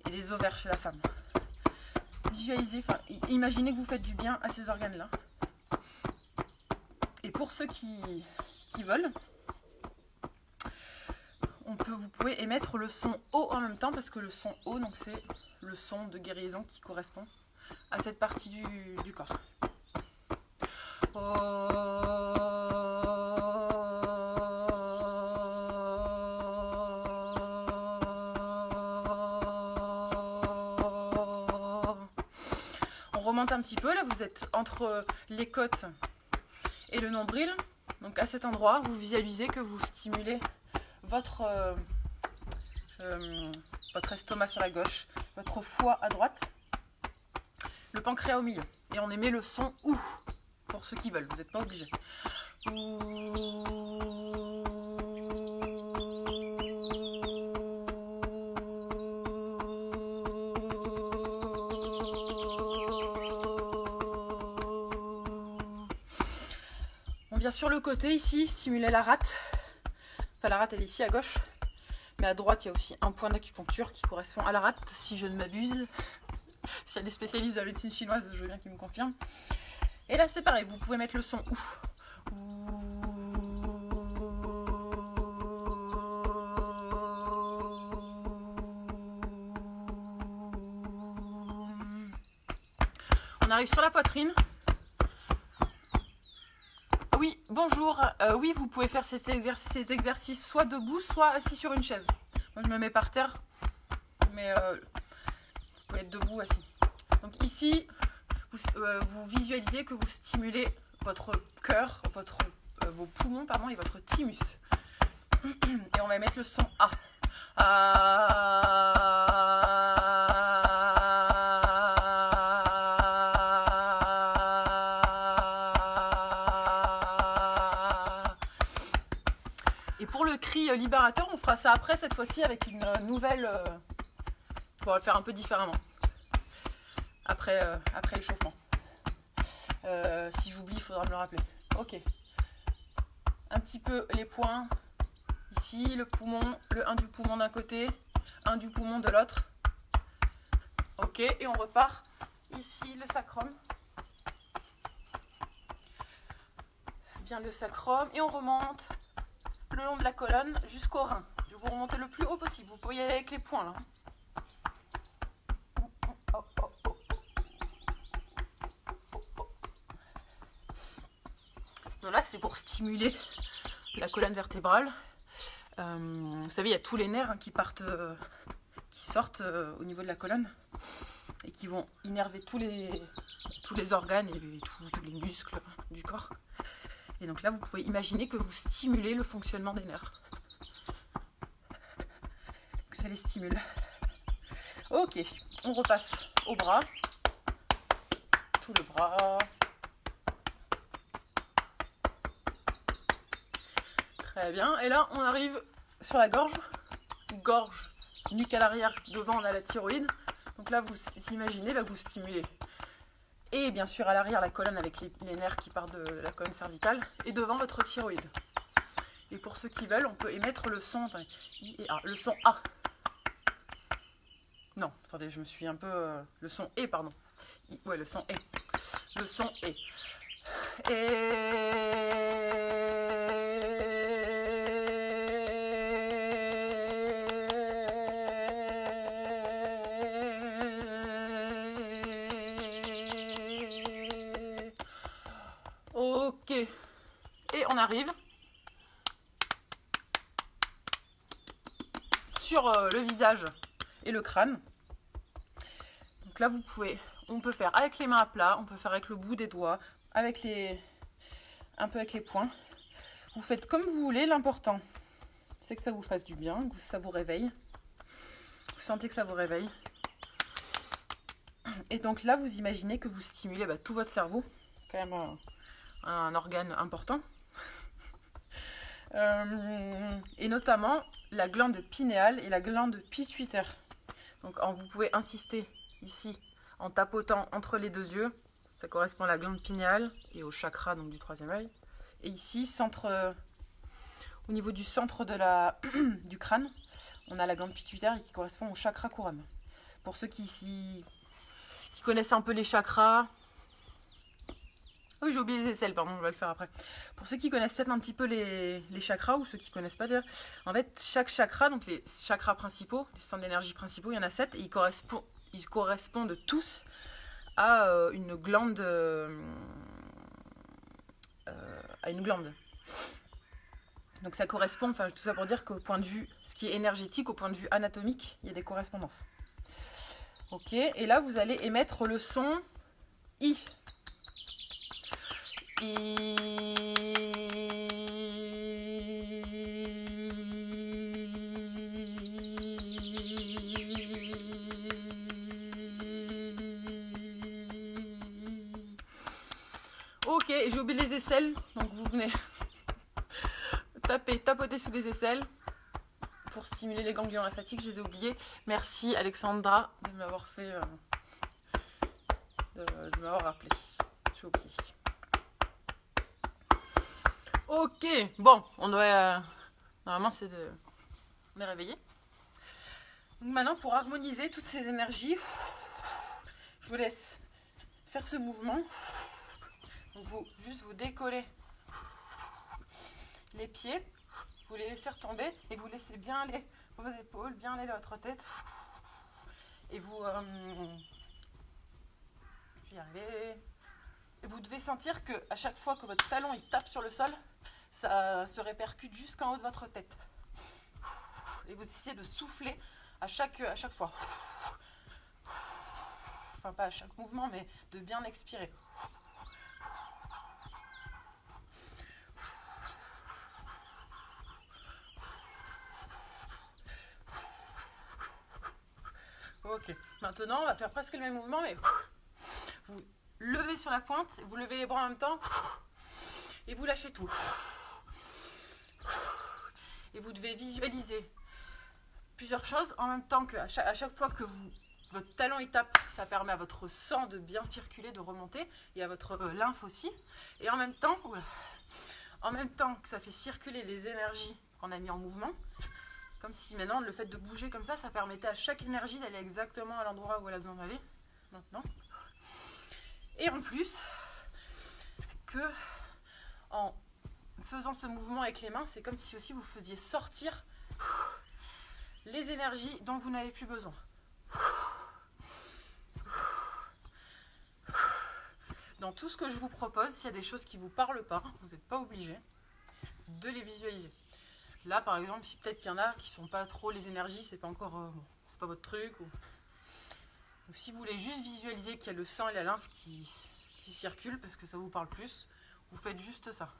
et des ovaires chez la femme. Visualisez, imaginez que vous faites du bien à ces organes-là. Et pour ceux qui veulent, vous pouvez émettre le son haut en même temps, parce que le son haut, donc c'est le son de guérison qui correspond à cette partie du corps. On remonte un petit peu, là vous êtes entre les côtes et le nombril. Donc à cet endroit, vous visualisez que vous stimulez votre estomac sur la gauche, votre foie à droite, le pancréas au milieu. Et on émet le son OU pour ceux qui veulent, vous n'êtes pas obligés. On vient sur le côté ici, stimuler la rate. Enfin, la rate elle est ici à gauche, mais à droite il y a aussi un point d'acupuncture qui correspond à la rate, si je ne m'abuse. S'il y a des spécialistes de la médecine chinoise, je veux bien qu'ils me confirment. Et là c'est pareil, vous pouvez mettre le son OU. On arrive sur la poitrine. Oui, bonjour. Oui, vous pouvez faire ces exercices soit debout, soit assis sur une chaise. Moi, je me mets par terre, mais vous pouvez être debout, assis. Donc ici, vous visualisez que vous stimulez votre cœur, vos poumons, pardon, et votre thymus. Et on va mettre le son A. Et pour le cri libérateur, on fera ça après, cette fois-ci, avec une nouvelle... on va le faire un peu différemment. Après l'échauffement. Si j'oublie, il faudra me le rappeler. Ok. Un petit peu les poings. Ici, le poumon, le 1 du poumon d'un côté, 1 du poumon de l'autre. Ok, et on repart. Ici, le sacrum. Bien le sacrum. Et on remonte le long de la colonne jusqu'au rein. Je vais vous remonter le plus haut possible. Vous pouvez y aller avec les poings là. Donc là, c'est pour stimuler la colonne vertébrale. Vous savez, il y a tous les nerfs qui sortent au niveau de la colonne et qui vont innerver tous les organes et tous les muscles du corps. Et donc là, vous pouvez imaginer que vous stimulez le fonctionnement des nerfs. Que ça les stimule. Ok, on repasse au bras. Tout le bras. Très bien. Et là, on arrive sur la gorge. Gorge, nuque à l'arrière. Devant, on a la thyroïde. Donc là, vous imaginez, vous stimulez. Et bien sûr, à l'arrière, la colonne avec les nerfs qui partent de la colonne cervicale. Et devant, votre thyroïde. Et pour ceux qui veulent, on peut émettre le son I et A. Le son A. Non, attendez, je me suis un peu... le son E, pardon. Ouais, le son E. Le son E. Ok. Et on arrive sur le visage et le crâne. Donc là, on peut faire avec les mains à plat, on peut faire avec le bout des doigts, un peu avec les poings. Vous faites comme vous voulez, l'important, c'est que ça vous fasse du bien, que ça vous réveille. Vous sentez que ça vous réveille. Et donc là, vous imaginez que vous stimulez tout votre cerveau, quand même un organe important. Et notamment la glande pinéale et la glande pituitaire. Donc vous pouvez insister ici en tapotant entre les deux yeux. Ça correspond à la glande pinéale et au chakra donc du troisième œil. Et ici, au niveau du centre du crâne, on a la glande pituitaire qui correspond au chakra couronne. Pour ceux qui connaissent un peu les chakras... Oui, j'ai oublié les aisselles, pardon, je vais le faire après. Pour ceux qui connaissent peut-être un petit peu les chakras, ou ceux qui ne connaissent pas d'ailleurs, en fait, chaque chakra, donc les chakras principaux, les centres d'énergie principaux, il y en a 7, et ils correspondent tous à une glande. Donc ça correspond, tout ça pour dire qu'au point de vue, ce qui est énergétique, au point de vue anatomique, il y a des correspondances. Ok, et là, vous allez émettre le son I. Ok, j'ai oublié les aisselles, donc vous venez tapoter sous les aisselles pour stimuler les ganglions lymphatiques, je les ai oubliés. Merci Alexandra de m'avoir de m'avoir rappelé. J'ai oublié. Ok, bon, on doit... normalement, on est réveillé. Donc maintenant, pour harmoniser toutes ces énergies, je vous laisse faire ce mouvement. Donc juste vous décollez les pieds, vous les laissez retomber et vous laissez bien aller vos épaules, bien aller votre tête. Et vous... j'y arrive. Et vous devez sentir que à chaque fois que votre talon il tape sur le sol, ça se répercute jusqu'en haut de votre tête. Et vous essayez de souffler à chaque fois. Enfin, pas à chaque mouvement, mais de bien expirer. Ok, maintenant on va faire presque le même mouvement, mais vous levez sur la pointe, vous levez les bras en même temps et vous lâchez tout. Et vous devez visualiser plusieurs choses en même temps qu'à chaque fois que votre talon il tape, ça permet à votre sang de bien circuler, de remonter, et à votre lymphe aussi. Et en même temps que ça fait circuler les énergies qu'on a mis en mouvement, comme si maintenant le fait de bouger comme ça permettait à chaque énergie d'aller exactement à l'endroit où elle a besoin d'aller maintenant. Et en plus, que en faisant ce mouvement avec les mains, c'est comme si aussi vous faisiez sortir les énergies dont vous n'avez plus besoin. Dans tout ce que je vous propose, s'il y a des choses qui ne vous parlent pas, vous n'êtes pas obligé de les visualiser. Là, par exemple, si peut-être qu'il y en a qui ne sont pas trop les énergies, c'est pas encore, c'est pas votre truc. Donc, si vous voulez juste visualiser qu'il y a le sang et la lymphe qui circulent, parce que ça vous parle plus, vous faites juste ça.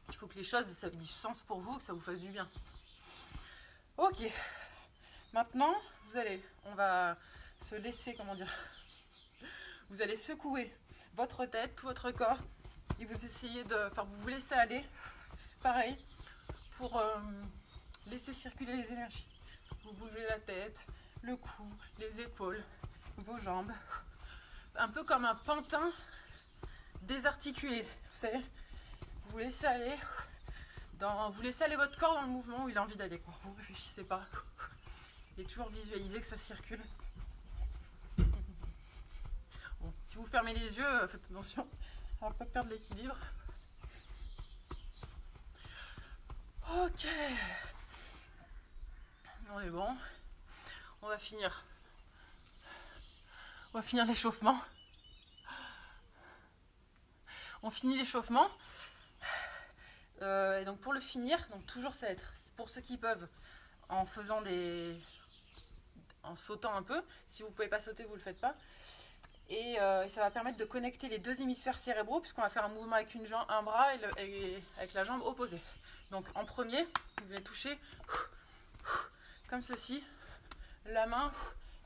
Il faut que les choses, ça ait du sens pour vous, que ça vous fasse du bien. Ok. Maintenant, on va se laisser, vous allez secouer votre tête, tout votre corps, et vous vous laissez aller, pareil, pour laisser circuler les énergies. Vous bougez la tête, le cou, les épaules, vos jambes, un peu comme un pantin désarticulé, vous savez. Vous laissez aller votre corps dans le mouvement où il a envie d'aller, quoi. Vous ne réfléchissez pas. Et toujours visualiser que ça circule. Bon, si vous fermez les yeux, faites attention à ne pas perdre l'équilibre. Ok. On est bon. On va finir l'échauffement. On finit l'échauffement. Et donc pour le finir, donc toujours ça va être pour ceux qui peuvent en sautant un peu. Si vous ne pouvez pas sauter, vous ne le faites pas. Et ça va permettre de connecter les deux hémisphères cérébraux, puisqu'on va faire un mouvement avec un bras et avec la jambe opposée. Donc en premier, vous allez toucher comme ceci, la main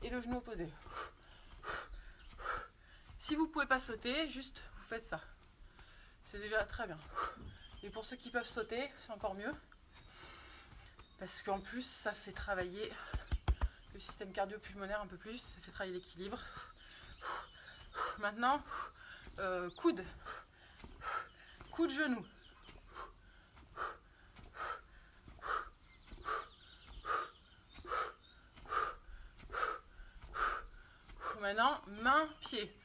et le genou opposé. Si vous ne pouvez pas sauter, juste vous faites ça. C'est déjà très bien. Et pour ceux qui peuvent sauter, c'est encore mieux. Parce qu'en plus, ça fait travailler le système cardio-pulmonaire un peu plus. Ça fait travailler l'équilibre. Maintenant, coude genou. Maintenant, main, pied.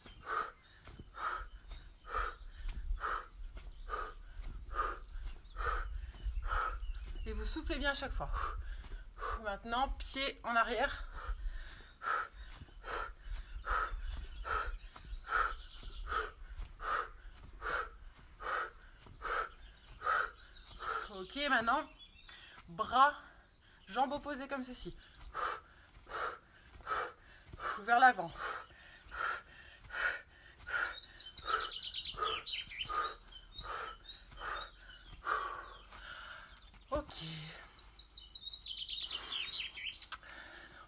Et vous soufflez bien à chaque fois. Maintenant, pied en arrière. Ok, maintenant, bras, jambes opposées comme ceci. Vers l'avant. Ok.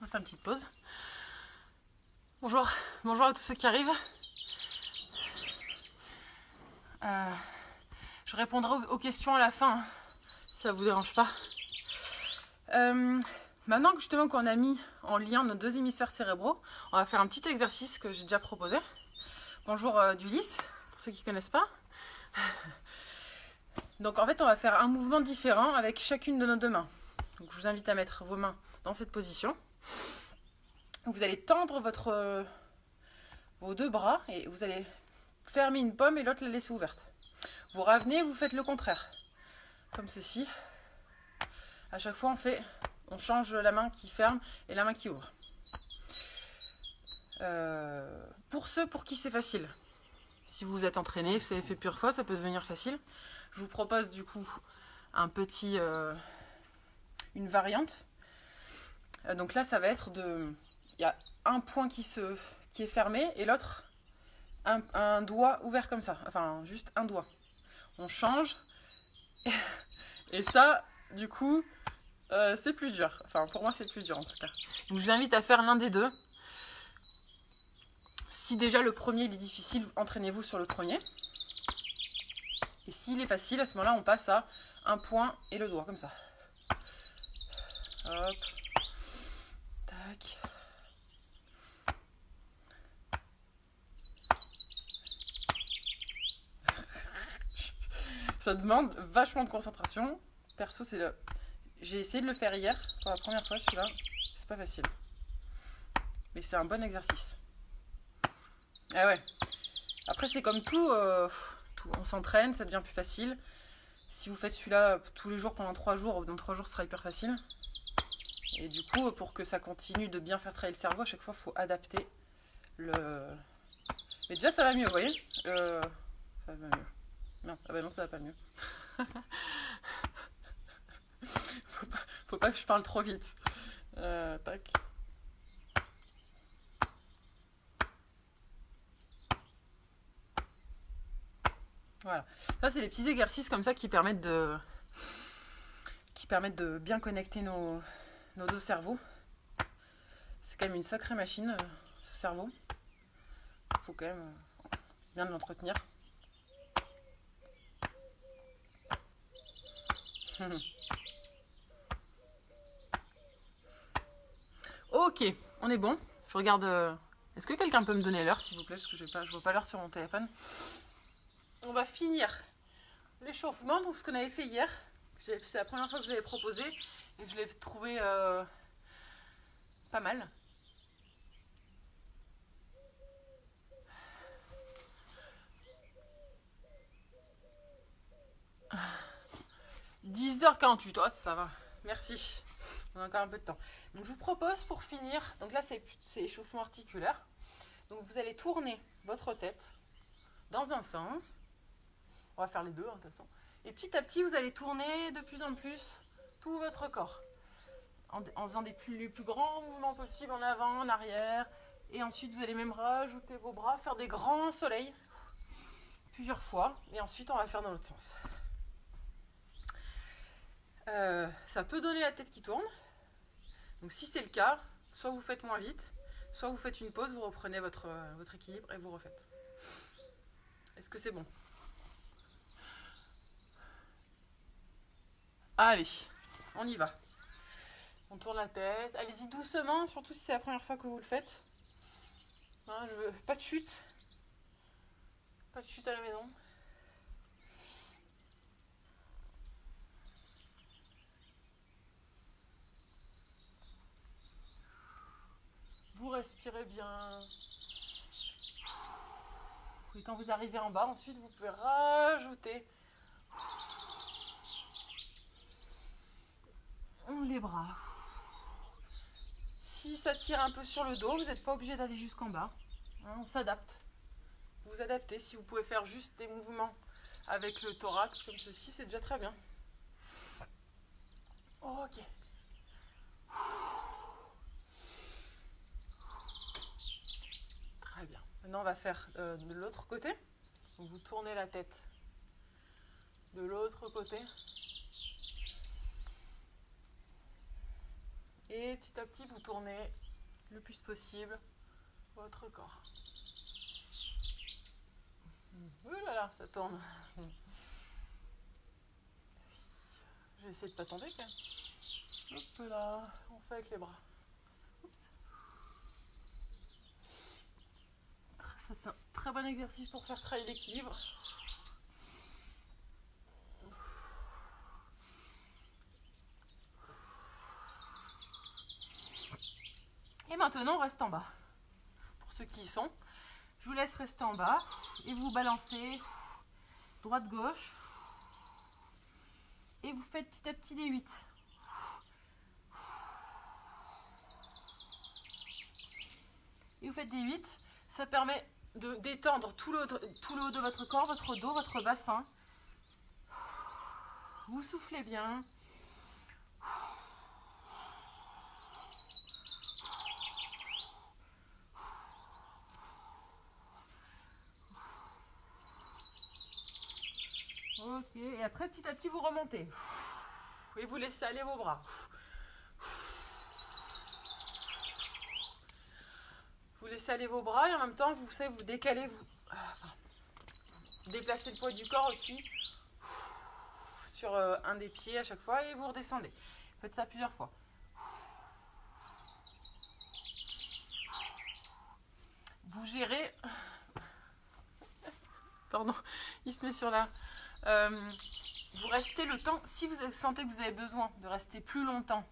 On va faire une petite pause. Bonjour à tous ceux qui arrivent. Je répondrai aux questions à la fin, si ça ne vous dérange pas. Maintenant que justement qu'on a mis en lien nos deux hémisphères cérébraux, on va faire un petit exercice que j'ai déjà proposé. Bonjour d'Ulysse, pour ceux qui ne connaissent pas. Donc en fait, on va faire un mouvement différent avec chacune de nos deux mains. Donc je vous invite à mettre vos mains dans cette position. Vous allez tendre vos deux bras et vous allez fermer une paume et l'autre la laisser ouverte. Vous revenez, vous faites le contraire. Comme ceci. À chaque fois, on change la main qui ferme et la main qui ouvre. Pour ceux pour qui c'est facile, si vous êtes entraîné, vous avez fait plusieurs fois, ça peut devenir facile. Je vous propose du coup une variante. Donc là, ça va être il y a un point qui est fermé et l'autre un doigt ouvert comme ça. Enfin, juste un doigt. On change. Et ça, du coup, c'est plus dur. Enfin, pour moi, c'est plus dur en tout cas. Donc, je vous invite à faire l'un des deux. Si déjà le premier il est difficile, entraînez-vous sur le premier. Et s'il est facile, à ce moment-là, on passe à un poing et le doigt, comme ça. Hop. Tac. Ça demande vachement de concentration. Perso, c'est le... J'ai essayé de le faire hier, pour la première fois, celui-là. C'est pas facile. Mais c'est un bon exercice. Ah ouais. Après, c'est comme tout, on s'entraîne, ça devient plus facile. Si vous faites celui-là tous les jours pendant 3 jours, dans 3 jours, ce sera hyper facile. Et du coup, pour que ça continue de bien faire travailler le cerveau, à chaque fois, il faut adapter le... Mais déjà, ça va mieux, vous voyez ça va mieux. Non, ah bah non, ça va pas mieux. Faut pas que je parle trop vite. Tac. Voilà. Ça, c'est les petits exercices comme ça qui permettent de bien connecter nos deux cerveaux. C'est quand même une sacrée machine, ce cerveau. Il faut quand même... c'est bien de l'entretenir. Ok, on est bon. Je regarde... Est-ce que quelqu'un peut me donner l'heure, s'il vous plaît? Parce que je ne vois pas l'heure sur mon téléphone. On va finir l'échauffement, donc ce qu'on avait fait hier. C'est la première fois que je l'avais proposé et je l'ai trouvé pas mal. « 10h48, oh, ça va. Merci. On a encore un peu de temps. Donc je vous propose pour finir, donc là c'est échauffement articulaire. Donc vous allez tourner votre tête dans un sens. On va faire les deux, hein, de toute façon. Et petit à petit, vous allez tourner de plus en plus tout votre corps. En faisant les plus grands mouvements possibles en avant, en arrière. Et ensuite, vous allez même rajouter vos bras, faire des grands soleils. Plusieurs fois. Et ensuite, on va faire dans l'autre sens. Ça peut donner la tête qui tourne. Donc si c'est le cas, soit vous faites moins vite, soit vous faites une pause, vous reprenez votre équilibre et vous refaites. Est-ce que c'est bon? Allez, on y va. On tourne la tête. Allez-y doucement, surtout si c'est la première fois que vous le faites. Hein, je veux pas de chute. Pas de chute à la maison. Vous respirez bien. Et quand vous arrivez en bas, ensuite, vous pouvez rajouter les bras. Si ça tire un peu sur le dos, vous n'êtes pas obligé d'aller jusqu'en bas. Hein, on s'adapte. Vous adaptez. Si vous pouvez faire juste des mouvements avec le thorax comme ceci, c'est déjà très bien. Ok. Très bien. Maintenant, on va faire de l'autre côté. Donc, vous tournez la tête de l'autre côté. Et petit à petit, vous tournez le plus possible votre corps. Oh là là, ça tourne. Je vais essayer de ne pas tomber quand même. Hop là, on fait avec les bras. Oups. Ça, c'est un très bon exercice pour faire travailler l'équilibre. Et maintenant, on reste en bas. Pour ceux qui y sont, je vous laisse rester en bas et vous balancez droite-gauche. Et vous faites petit à petit des 8. Et vous faites des 8. Ça permet de détendre tout le haut de votre corps, votre dos, votre bassin. Vous soufflez bien. Ok, et après petit à petit vous remontez. Et vous laissez aller vos bras. Vous laissez aller vos bras et en même temps vous savez vous décalez, vous déplacez le poids du corps aussi sur un des pieds à chaque fois et vous redescendez. Faites ça plusieurs fois. Vous gérez... Pardon, il se met sur la... vous restez le temps, si vous sentez que vous avez besoin de rester plus longtemps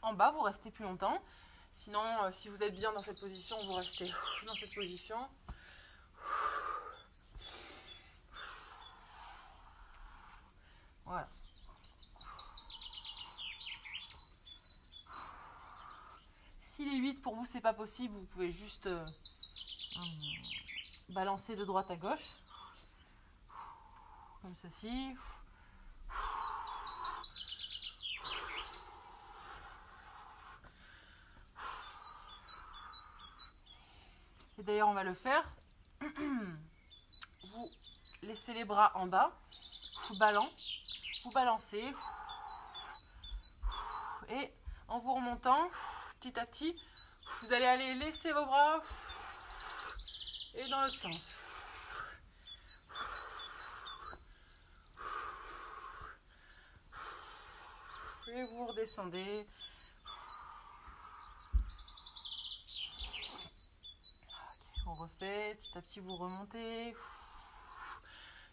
en bas, vous restez plus longtemps. Sinon, si vous êtes bien dans cette position, vous restez dans cette position. Voilà. Si les 8 pour vous c'est pas possible, vous pouvez juste balancer de droite à gauche. Comme ceci. Et d'ailleurs on va le faire. Vous laissez les bras en bas. Vous balancez. Et en vous remontant, petit à petit, vous allez aller laisser vos bras. Et dans l'autre sens. Et vous redescendez. On refait, petit à petit vous remontez.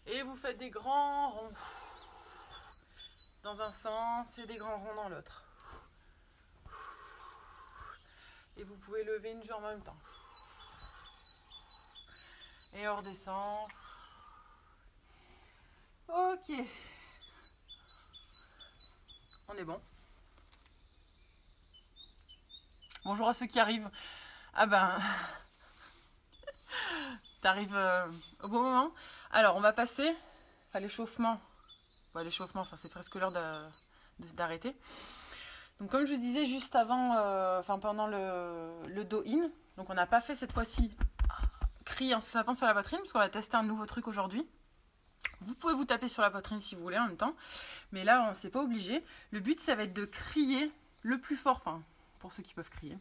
Et vous faites des grands ronds. Dans un sens et des grands ronds dans l'autre. Et vous pouvez lever une jambe en même temps. Et on redescend. Ok. On est bon. Bonjour à ceux qui arrivent. Ah ben... T'arrives au bon moment. Alors, on va passer... Enfin, l'échauffement. Ouais, l'échauffement, enfin, c'est presque l'heure d'arrêter. Donc, comme je vous disais juste avant... pendant le do-in. Donc, on n'a pas fait cette fois-ci cri en se tapant sur la poitrine, parce qu'on va tester un nouveau truc aujourd'hui. Vous pouvez vous taper sur la poitrine si vous voulez en même temps. Mais là, c'est pas obligé. Le but, ça va être de crier le plus fort, enfin, pour ceux qui peuvent crier.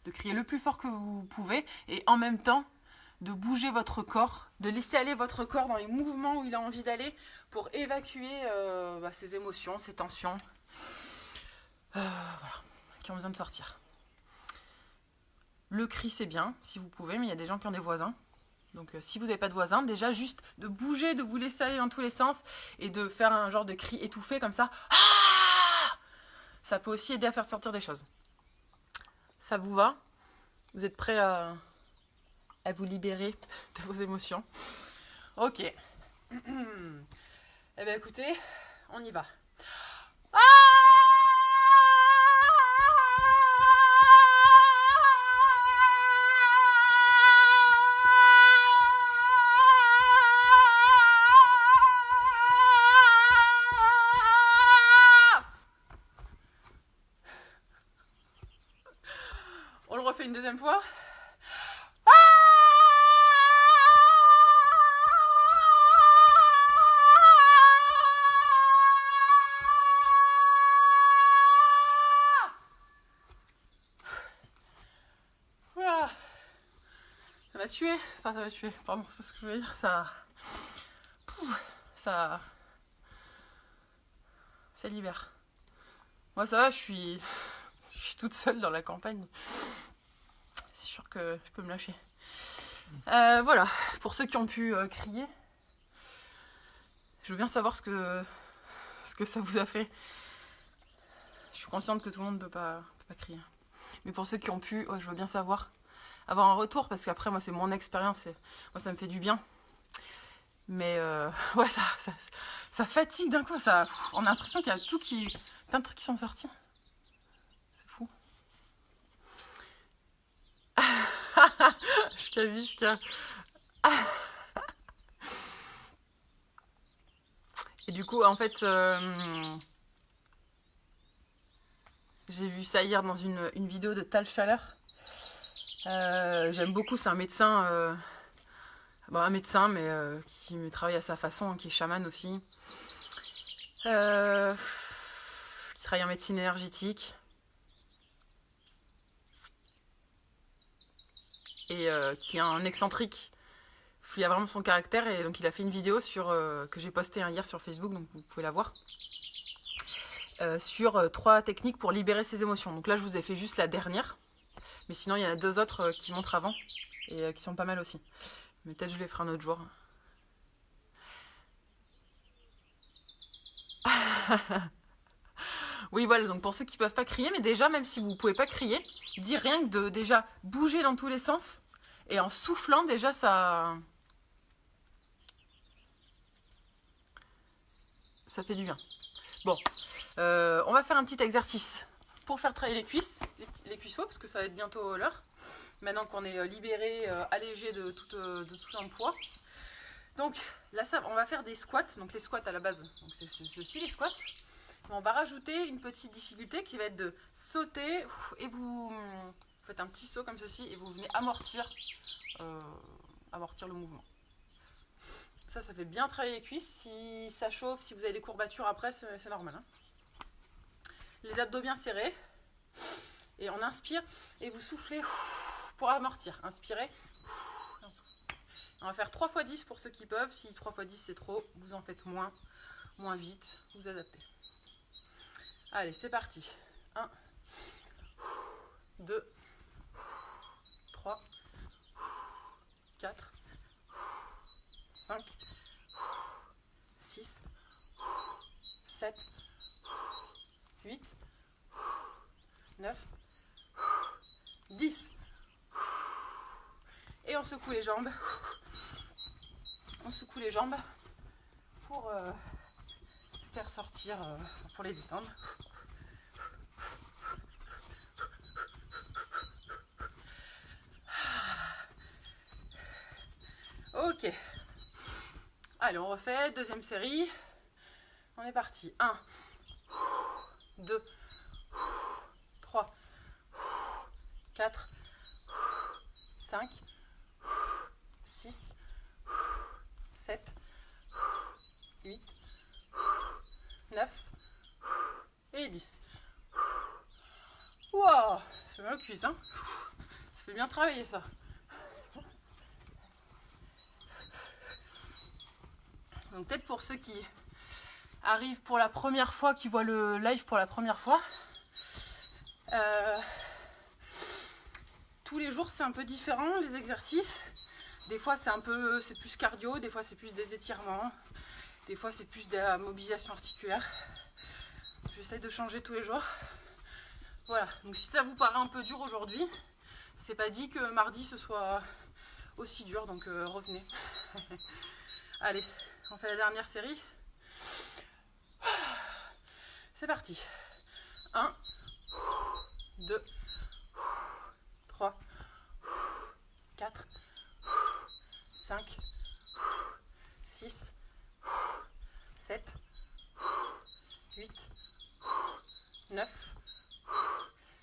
De crier le plus fort que vous pouvez. Et en même temps, de bouger votre corps. De laisser aller votre corps dans les mouvements où il a envie d'aller. Pour évacuer ses émotions, ses tensions. Voilà. Qui ont besoin de sortir. Le cri, c'est bien, si vous pouvez. Mais il y a des gens qui ont des voisins. Donc si vous n'avez pas de voisin, déjà juste de bouger, de vous laisser aller dans tous les sens et de faire un genre de cri étouffé comme ça. Ah, ça peut aussi aider à faire sortir des choses. Ça vous va? Vous êtes prêts à vous libérer de vos émotions? Ok. Eh bien écoutez, on y va. Ah, on le refait une deuxième fois. Voilà. Ça m'a tué. Enfin, ça m'a tué. Pardon, c'est pas ce que je voulais dire. Ça libère. Moi, ça va, je suis toute seule dans la campagne. C'est sûr que je peux me lâcher. Voilà, pour ceux qui ont pu crier, je veux bien savoir ce que ça vous a fait. Je suis consciente que tout le monde ne peut pas crier. Mais pour ceux qui ont pu, je veux bien savoir, avoir un retour, parce qu'après, moi, c'est mon expérience et moi, ça me fait du bien. Mais ouais, ça fatigue d'un coup. On a l'impression qu'il y a plein de trucs qui sont sortis. C'est fou. Je suis quasi jusqu'à... Et du coup, en fait, j'ai vu ça hier dans une vidéo de Tal Schaller. J'aime beaucoup, c'est un médecin... un médecin, mais qui travaille à sa façon, qui est chaman aussi. Qui travaille en médecine énergétique. Et qui est un excentrique. Il a vraiment son caractère et donc il a fait une vidéo que j'ai postée hier sur Facebook, donc vous pouvez la voir. Sur 3 techniques pour libérer ses émotions. Donc là, je vous ai fait juste la dernière. Mais sinon, il y en a 2 autres qui montrent avant et qui sont pas mal aussi. Mais peut-être je les ferai un autre jour. Oui, voilà, donc pour ceux qui peuvent pas crier, mais déjà, même si vous pouvez pas crier, dire rien que de déjà bouger dans tous les sens et en soufflant, déjà, ça fait du bien. Bon, on va faire un petit exercice pour faire travailler les cuisses, les cuisseaux, parce que ça va être bientôt l'heure. Maintenant qu'on est libéré, allégé de tout un poids. Donc là, on va faire des squats. Donc les squats à la base, c'est ceci les squats. Mais on va rajouter une petite difficulté qui va être de sauter et vous faites un petit saut comme ceci et vous venez amortir le mouvement. Ça fait bien travailler les cuisses. Si ça chauffe, si vous avez des courbatures après, c'est normal. Hein. Les abdos bien serrés. Et on inspire et vous soufflez pour amortir. Inspirez. On va faire 3 x 10 pour ceux qui peuvent. Si 3 x 10 c'est trop, vous en faites moins vite. Vous adaptez. Allez, c'est parti. 1, 2, 3, 4, 5, 6, 7, 8, 9, 10. Et on secoue les jambes. On secoue les jambes pour faire sortir, pour les détendre. Ok. Allez, on refait. Deuxième série. On est parti. 1, 2, 3, 4, 5, 6, 7, 8, 9 et 10. Wow, ça fait mal aux cuisses, hein. Ça fait bien travailler ça. Donc peut-être pour ceux qui arrivent pour la première fois, qui voient le live pour la première fois, tous les jours c'est un peu différent les exercices. Des fois c'est plus cardio, des fois c'est plus des étirements, des fois c'est plus de la mobilisation articulaire. J'essaie de changer tous les jours. Voilà, donc si ça vous paraît un peu dur aujourd'hui, c'est pas dit que mardi ce soit aussi dur, donc revenez. Allez, on fait la dernière série. C'est parti. 1, 2, 3, 4, 5, 6, 7, 8, 9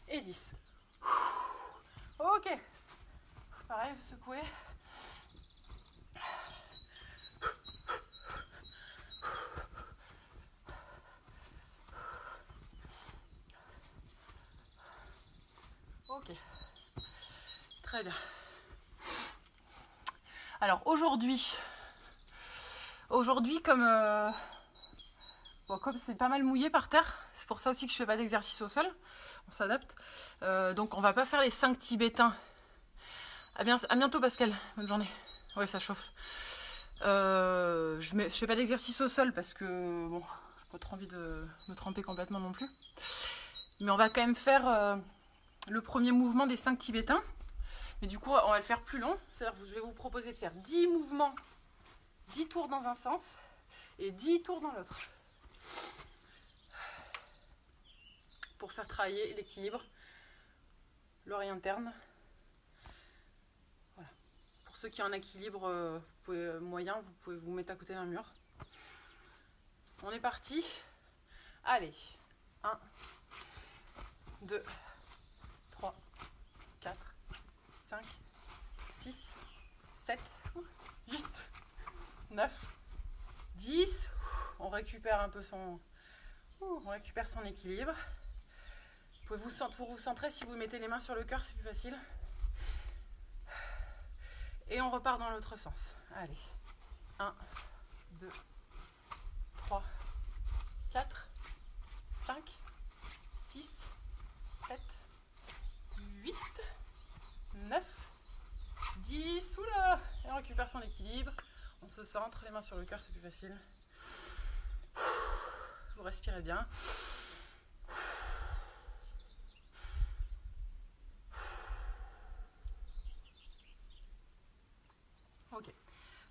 et 10. Ok. Pareil, vous secouez. Ok. Très bien. Alors aujourd'hui, comme c'est pas mal mouillé par terre, c'est pour ça aussi que je fais pas d'exercice au sol, on s'adapte. Donc on va pas faire les 5 tibétains. À bientôt Pascal, bonne journée. Ouais, ça chauffe. Je fais pas d'exercice au sol parce que bon, j'ai pas trop envie de me tremper complètement non plus. Mais on va quand même faire le premier mouvement des 5 tibétains. Mais du coup, on va le faire plus long. C'est-à-dire que je vais vous proposer de faire 10 mouvements, 10 tours dans un sens et 10 tours dans l'autre. Pour faire travailler l'équilibre, l'oreille interne. Voilà. Pour ceux qui ont un équilibre moyen, vous pouvez vous mettre à côté d'un mur. On est parti. Allez. 1, 2, 3, 4, 5, 6, 7, 8, 9, 10. On récupère un peu son équilibre. Vous pouvez vous centrer si vous mettez les mains sur le cœur, c'est plus facile. Et on repart dans l'autre sens. Allez. 1, 2, 3, 4, 5, 6, 7, 8, 9, 10. Oula! Et on récupère son équilibre. On se centre, les mains sur le cœur, c'est plus facile. Vous respirez bien. Ok.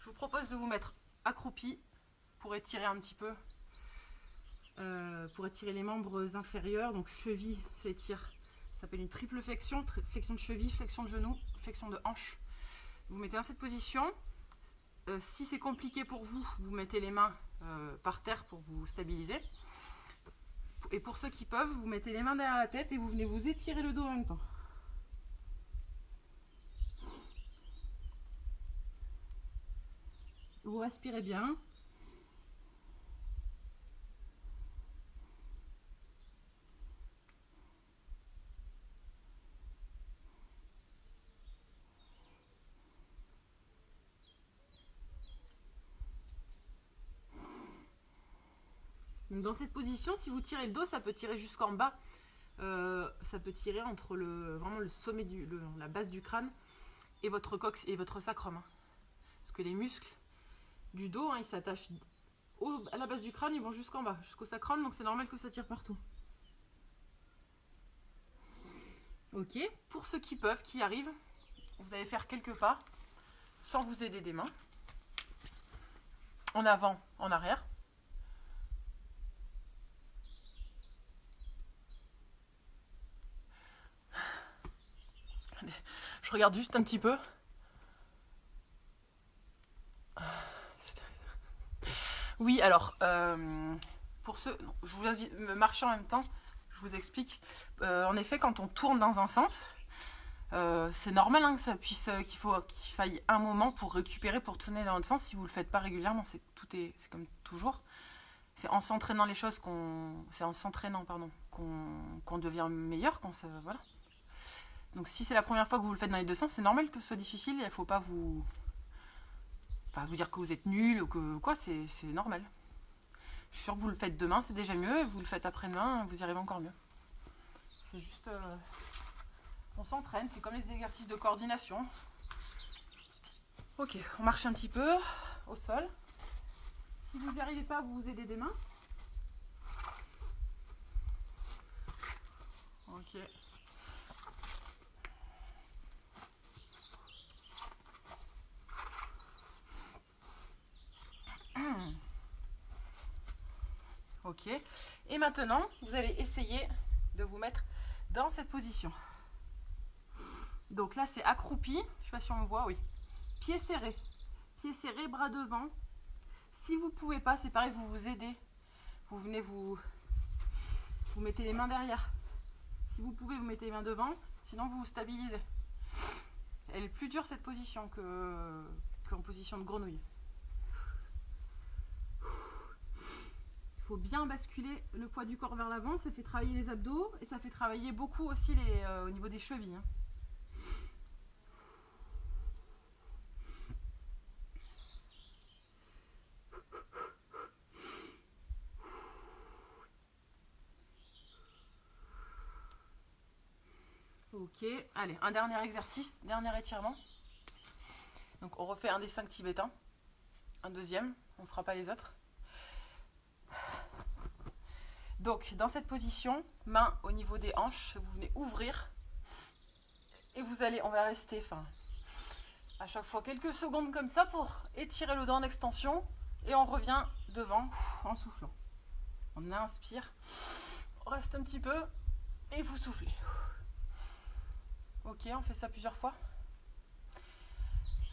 Je vous propose de vous mettre accroupi pour étirer un petit peu, pour étirer les membres inférieurs. Donc cheville, ça étire. Ça s'appelle une triple flexion, flexion de cheville, flexion de genou, flexion de hanche. Vous mettez dans cette position. Si c'est compliqué pour vous, vous mettez les mains par terre pour vous stabiliser. Et pour ceux qui peuvent, vous mettez les mains derrière la tête et vous venez vous étirer le dos en même temps. Vous respirez bien. Donc dans cette position, si vous tirez le dos, ça peut tirer jusqu'en bas. Ça peut tirer entre vraiment le sommet, la base du crâne et votre cox et votre sacrum. Hein. Parce que les muscles du dos, hein, ils s'attachent à la base du crâne, ils vont jusqu'en bas, jusqu'au sacrum, donc c'est normal que ça tire partout. Ok, pour ceux qui peuvent, qui arrivent, vous allez faire quelques pas sans vous aider des mains. En avant, en arrière. Je regarde juste un petit peu. Oui, alors, pour ceux, je vous invite à marcher en même temps, je vous explique. En effet, quand on tourne dans un sens, c'est normal hein, que ça puisse, qu'il faille un moment pour récupérer, pour tourner dans l'autre sens. Si vous ne le faites pas régulièrement, c'est comme toujours. C'est en s'entraînant les choses qu'on devient meilleur, voilà. Donc si c'est la première fois que vous le faites dans les deux sens, c'est normal que ce soit difficile. Il ne faut pas vous dire que vous êtes nul ou que quoi, c'est normal. Je suis sûre que vous le faites demain, c'est déjà mieux. Et vous le faites après-demain, vous y arrivez encore mieux. C'est juste... on s'entraîne, c'est comme les exercices de coordination. Ok, on marche un petit peu au sol. Si vous n'y arrivez pas, vous vous aidez des mains. Ok. Ok. Et maintenant, vous allez essayer de vous mettre dans cette position. Donc là, c'est accroupi. Je ne sais pas si on me voit, oui. Pieds serrés. Pieds serrés, bras devant. Si vous ne pouvez pas, c'est pareil, vous vous aidez. Vous venez vous mettez les mains derrière. Si vous pouvez, vous mettez les mains devant. Sinon, vous vous stabilisez. Elle est plus dure cette position qu'en position de grenouille. Il faut bien basculer le poids du corps vers l'avant. Ça fait travailler les abdos et ça fait travailler beaucoup aussi au niveau des chevilles. Hein. Ok, allez, un dernier exercice, dernier étirement. Donc on refait un des 5 tibétains, un deuxième, on ne fera pas les autres. Donc dans cette position, main au niveau des hanches, vous venez ouvrir et on va rester à chaque fois quelques secondes comme ça pour étirer le dos en extension et on revient devant en soufflant. On inspire, on reste un petit peu et vous soufflez. Ok, on fait ça plusieurs fois.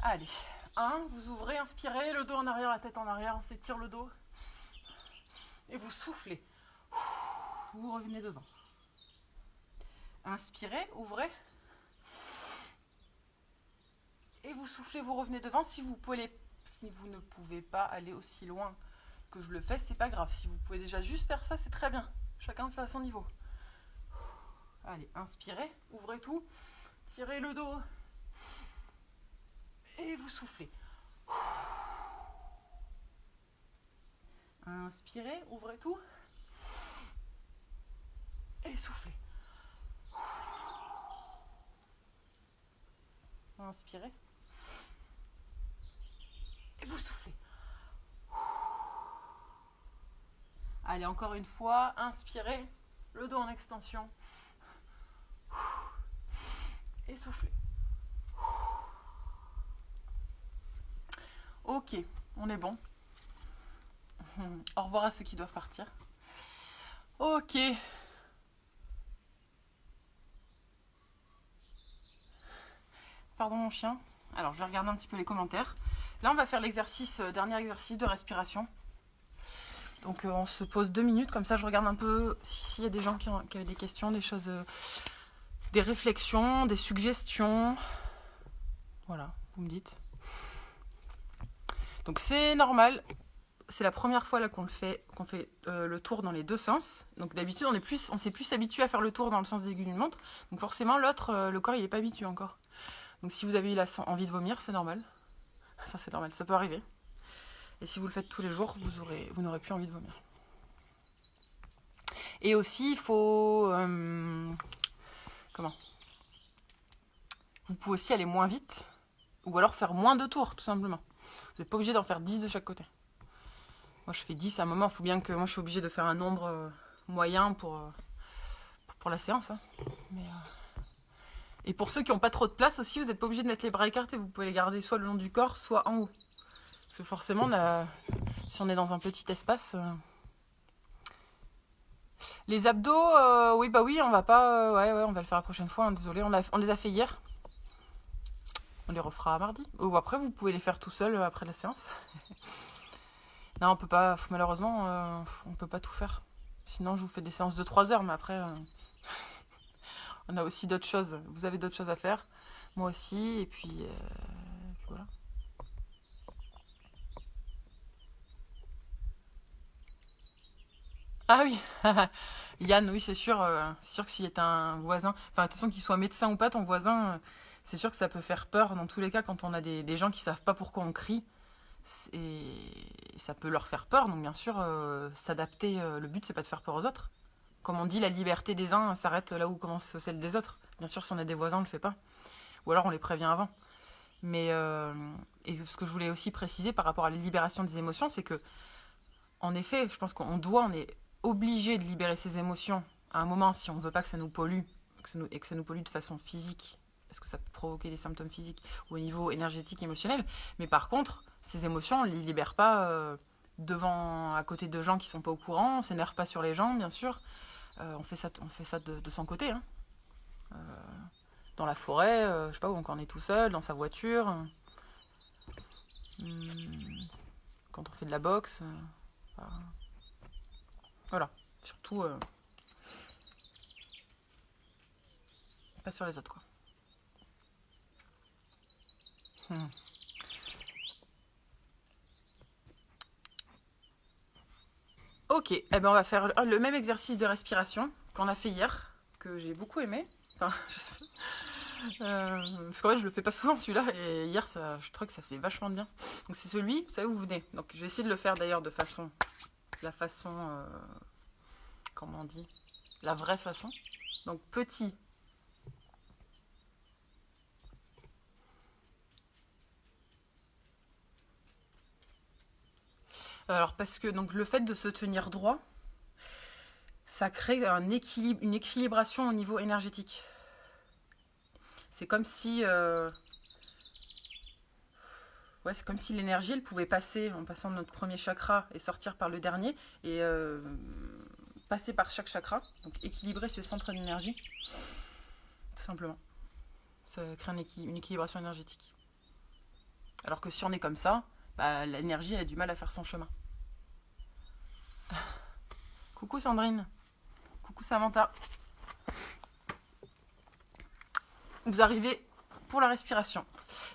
Allez, 1, vous ouvrez, inspirez, le dos en arrière, la tête en arrière, on s'étire le dos. Et vous soufflez. Vous revenez devant. Inspirez, ouvrez. Et vous soufflez, vous revenez devant. Si vous ne pouvez pas aller aussi loin que je le fais, c'est pas grave. Si vous pouvez déjà juste faire ça, c'est très bien. Chacun fait à son niveau. Allez, inspirez, ouvrez tout. Tirez le dos. Et vous vous soufflez. Inspirez, ouvrez tout. Et soufflez. Inspirez. Et vous soufflez. Allez, encore une fois, inspirez, le dos en extension. Et soufflez. Ok, on est bon. Au revoir à ceux qui doivent partir. Ok. Pardon mon chien. Alors, je vais regarder un petit peu les commentaires. Là, on va faire l'exercice, dernier exercice de respiration. Donc, on se pose 2 minutes. Comme ça, je regarde un peu s'il y a des gens qui avaient des questions, des choses, des réflexions, des suggestions. Voilà, vous me dites. Donc, c'est normal. C'est la première fois là qu'on fait le tour dans les deux sens. Donc, d'habitude, on s'est plus habitué à faire le tour dans le sens des aiguilles d'une montre. Donc, forcément, l'autre, le corps, il n'est pas habitué encore. Donc si vous avez eu envie de vomir, c'est normal. Enfin, c'est normal, ça peut arriver. Et si vous le faites tous les jours, vous n'aurez plus envie de vomir. Et aussi, il faut... comment ? Vous pouvez aussi aller moins vite, ou alors faire moins de tours, tout simplement. Vous n'êtes pas obligé d'en faire 10 de chaque côté. Moi, je fais 10 à un moment. Il faut bien que... Moi, je suis obligée de faire un nombre moyen pour la séance. Hein. Mais... Et pour ceux qui n'ont pas trop de place aussi, vous n'êtes pas obligé de mettre les bras écartés. Vous pouvez les garder soit le long du corps, soit en haut. Parce que forcément, si on est dans un petit espace... Les abdos, oui, bah oui, on va pas... ouais, on va le faire la prochaine fois. Hein, désolé, on les a fait hier. On les refera mardi. Ou après, vous pouvez les faire tout seul après la séance. Non, on peut pas... Malheureusement, on peut pas tout faire. Sinon, je vous fais des séances de 3 heures, mais après... on a aussi d'autres choses. Vous avez d'autres choses à faire. Moi aussi. Et puis voilà. Ah oui. Yann, oui, c'est sûr. C'est sûr que s'il est un voisin... Enfin, de toute façon, qu'il soit médecin ou pas, ton voisin... c'est sûr que ça peut faire peur. Dans tous les cas, quand on a des gens qui savent pas pourquoi on crie. Et ça peut leur faire peur. Donc, bien sûr, s'adapter... le but, c'est pas de faire peur aux autres. Comme on dit, la liberté des uns s'arrête là où commence celle des autres. Bien sûr, si on a des voisins, on ne le fait pas. Ou alors on les prévient avant. Mais et ce que je voulais aussi préciser par rapport à la libération des émotions, c'est que, en effet, je pense on est obligé de libérer ses émotions à un moment si on ne veut pas que ça nous pollue, et que ça nous pollue de façon physique, parce que ça peut provoquer des symptômes physiques ou au niveau énergétique, émotionnel. Mais par contre, ces émotions, on ne les libère pas à côté de gens qui ne sont pas au courant. On ne s'énerve pas sur les gens, bien sûr. On fait ça de son côté. Hein. Dans la forêt, je sais pas, quand on est tout seul, dans sa voiture. Quand on fait de la boxe. Voilà. Surtout, pas sur les autres, quoi. Ok, eh ben on va faire le même exercice de respiration qu'on a fait hier, que j'ai beaucoup aimé. Enfin, parce qu'en fait, je le fais pas souvent celui-là, et hier, je trouve que ça faisait vachement bien. Donc c'est celui, vous savez où vous venez. Donc je vais essayer de le faire d'ailleurs la façon, comment on dit, la vraie façon. Donc petit. Alors parce que donc le fait de se tenir droit, ça crée une équilibration au niveau énergétique. C'est comme si c'est comme si l'énergie, elle pouvait passer en passant de notre premier chakra et sortir par le dernier et passer par chaque chakra, donc équilibrer ses centres d'énergie, tout simplement. Ça crée une équilibration énergétique. Alors que si on est comme ça, l'énergie elle a du mal à faire son chemin. Coucou Sandrine. Coucou Samantha. Vous arrivez pour la respiration.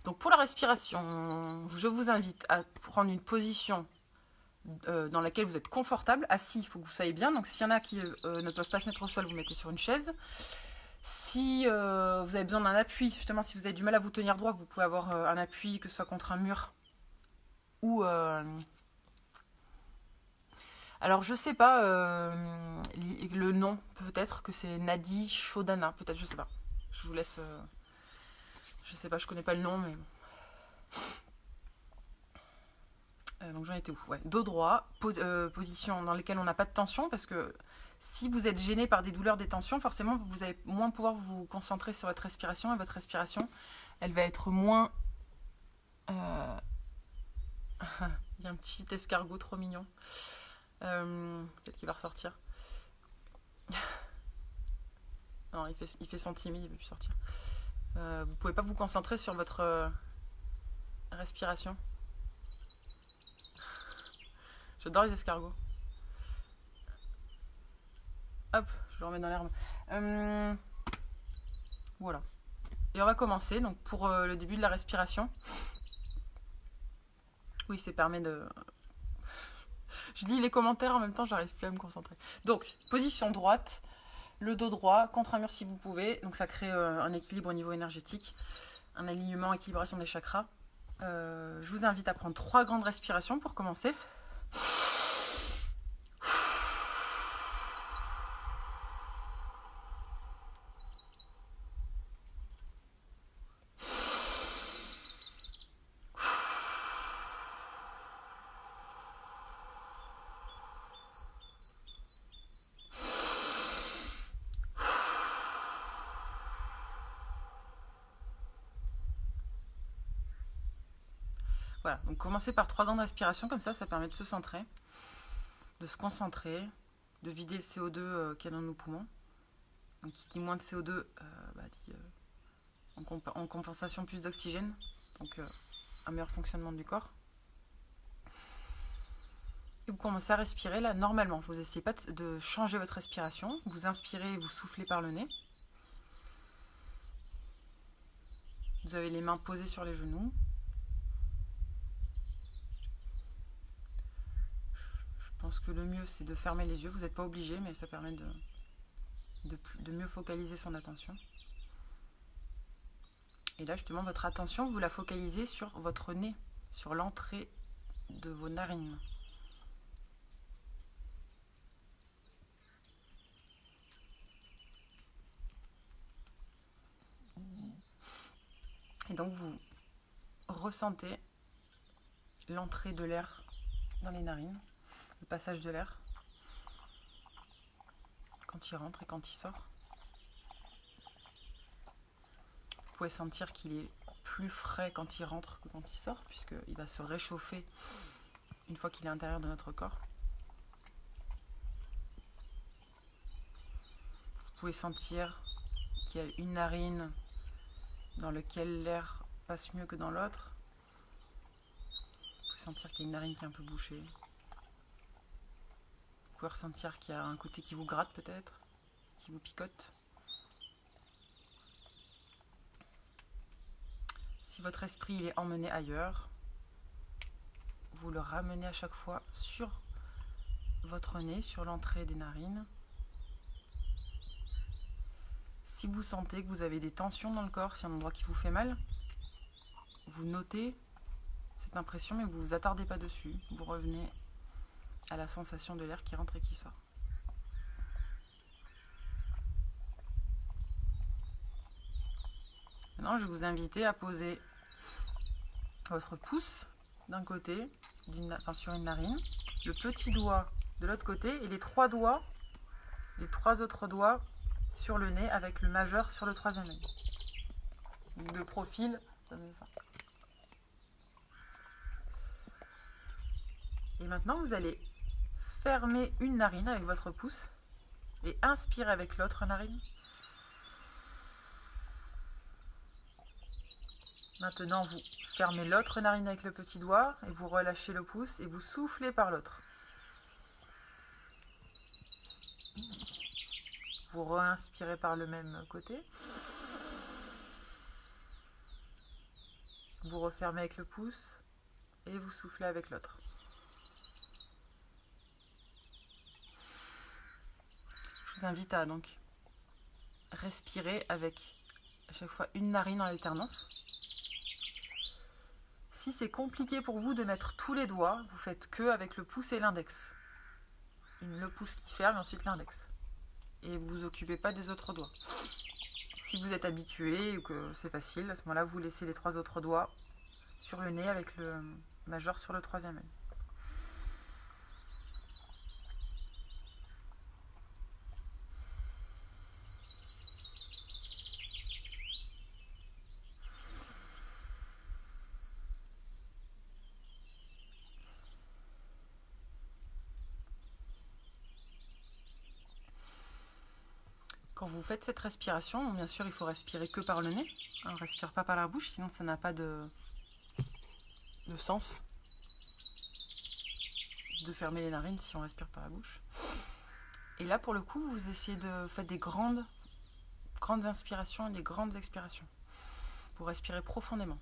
Donc pour la respiration, je vous invite à prendre une position dans laquelle vous êtes confortable. Assis, il faut que vous soyez bien. Donc s'il y en a qui ne peuvent pas se mettre au sol, vous mettez sur une chaise. Si vous avez besoin d'un appui, justement, si vous avez du mal à vous tenir droit, vous pouvez avoir un appui, que ce soit contre un mur ou... Alors, je sais pas le nom, peut-être que c'est Nadi Shodhana, peut-être, je sais pas. Je vous laisse... je sais pas, je connais pas le nom, mais... donc j'en étais où? Ouais. Dos droit, position dans laquelle on n'a pas de tension, parce que si vous êtes gêné par des douleurs, des tensions, forcément vous allez moins pouvoir vous concentrer sur votre respiration, et votre respiration, elle va être moins... Il y a un petit escargot trop mignon. Peut-être qu'il va ressortir. Non, il fait son timide, il ne veut plus sortir. Vous pouvez pas vous concentrer sur votre respiration. J'adore les escargots. Hop, je le remets dans l'herbe. Voilà. Et on va commencer. Donc pour le début de la respiration. Oui, ça permet de... Je lis les commentaires en même temps, j'arrive plus à me concentrer. Donc, position droite, le dos droit, contre un mur si vous pouvez. Donc ça crée un équilibre au niveau énergétique, un alignement, équilibration des chakras. Je vous invite à prendre 3 grandes respirations pour commencer. Voilà, donc commencez par 3 grandes respirations, comme ça permet de se centrer, de se concentrer, de vider le CO2 qu'il y a dans nos poumons. Donc qui dit moins de CO2, dit en compensation plus d'oxygène, donc un meilleur fonctionnement du corps. Et vous commencez à respirer là normalement, vous n'essayez pas de changer votre respiration, vous inspirez et vous soufflez par le nez. Vous avez les mains posées sur les genoux. Je pense que le mieux c'est de fermer les yeux, vous n'êtes pas obligé, mais ça permet de mieux focaliser son attention. Et là justement votre attention, vous la focalisez sur votre nez, sur l'entrée de vos narines. Et donc vous ressentez l'entrée de l'air dans les narines, le passage de l'air, quand il rentre et quand il sort. Vous pouvez sentir qu'il est plus frais quand il rentre que quand il sort, puisqu'il va se réchauffer une fois qu'il est à l'intérieur de notre corps. Vous pouvez sentir qu'il y a une narine dans laquelle l'air passe mieux que dans l'autre. Vous pouvez sentir qu'il y a une narine qui est un peu bouchée. Vous pouvez ressentir qu'il y a un côté qui vous gratte peut-être, qui vous picote. Si votre esprit il est emmené ailleurs, vous le ramenez à chaque fois sur votre nez, sur l'entrée des narines. Si vous sentez que vous avez des tensions dans le corps, si un endroit qui vous fait mal, vous notez cette impression mais vous ne vous attardez pas dessus. Vous revenez à la sensation de l'air qui rentre et qui sort. Maintenant, je vais vous inviter à poser votre pouce d'un côté, sur une narine, le petit doigt de l'autre côté et les 3 autres doigts sur le nez avec le majeur sur le 3e œil. De profil, ça donne ça. Et maintenant, vous allez fermer une narine avec votre pouce et inspirer avec l'autre narine. Maintenant, vous fermez l'autre narine avec le petit doigt et vous relâchez le pouce et vous soufflez par l'autre. Vous re-inspirez par le même côté. Vous refermez avec le pouce et vous soufflez avec l'autre. Je vous invite à respirez avec à chaque fois une narine en alternance. Si c'est compliqué pour vous de mettre tous les doigts, vous faites que avec le pouce et l'index. Le pouce qui ferme et ensuite l'index. Et vous vous occupez pas des autres doigts. Si vous êtes habitué ou que c'est facile, à ce moment-là, vous laissez les 3 autres doigts sur le nez avec le majeur sur le 3e œil. Quand vous faites cette respiration, bien sûr, il faut respirer que par le nez. On ne respire pas par la bouche, sinon ça n'a pas de sens de fermer les narines si on respire par la bouche. Et là, pour le coup, vous essayez de faire des grandes inspirations et des grandes expirations. Vous respirez profondément.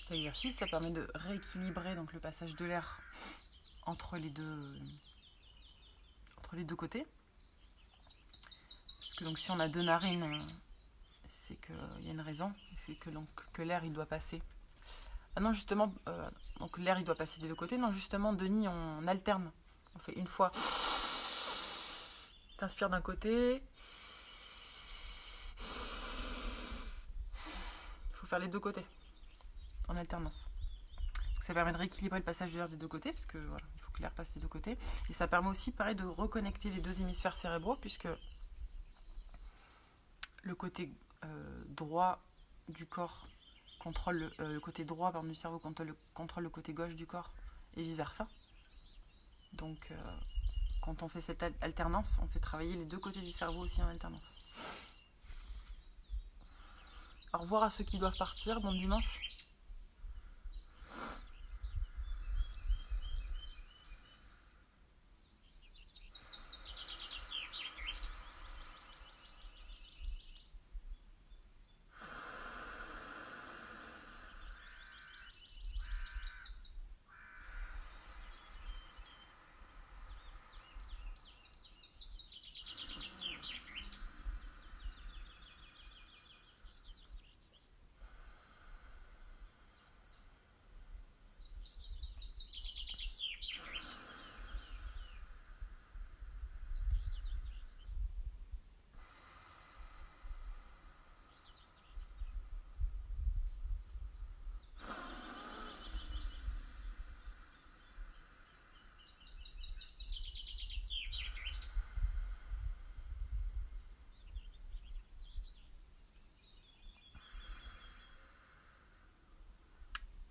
Cet exercice, ça permet de rééquilibrer donc le passage de l'air entre les deux côtés. Parce que donc si on a 2 narines, c'est qu'il y a une raison, c'est que l'air il doit passer. Ah non, justement, donc l'air il doit passer des 2 côtés. Non, justement, Denis, on alterne. On fait une fois. T'inspires d'un côté. Il faut faire les 2 côtés en alternance. Donc ça permet de rééquilibrer le passage de l'air des 2 côtés, parce que voilà, il faut que l'air passe des 2 côtés. Et ça permet aussi, pareil, de reconnecter les 2 hémisphères cérébraux, puisque le côté droit du corps contrôle le côté droit du cerveau contrôle le côté gauche du corps et vice versa. Donc quand on fait cette alternance, on fait travailler les 2 côtés du cerveau aussi en alternance. Au revoir à ceux qui doivent partir, bon dimanche.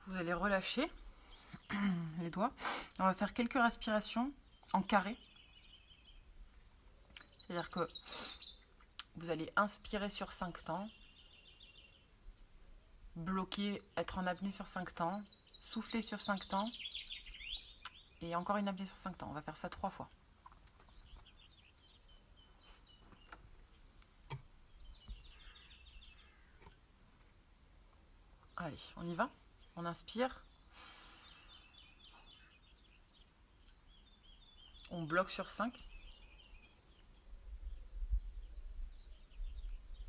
Vous allez relâcher les doigts. On va faire quelques respirations en carré. C'est-à-dire que vous allez inspirer sur 5 temps, bloquer, être en apnée sur 5 temps, souffler sur 5 temps, et encore une apnée sur 5 temps. On va faire ça 3 fois. Allez, on y va. On inspire. On bloque sur 5.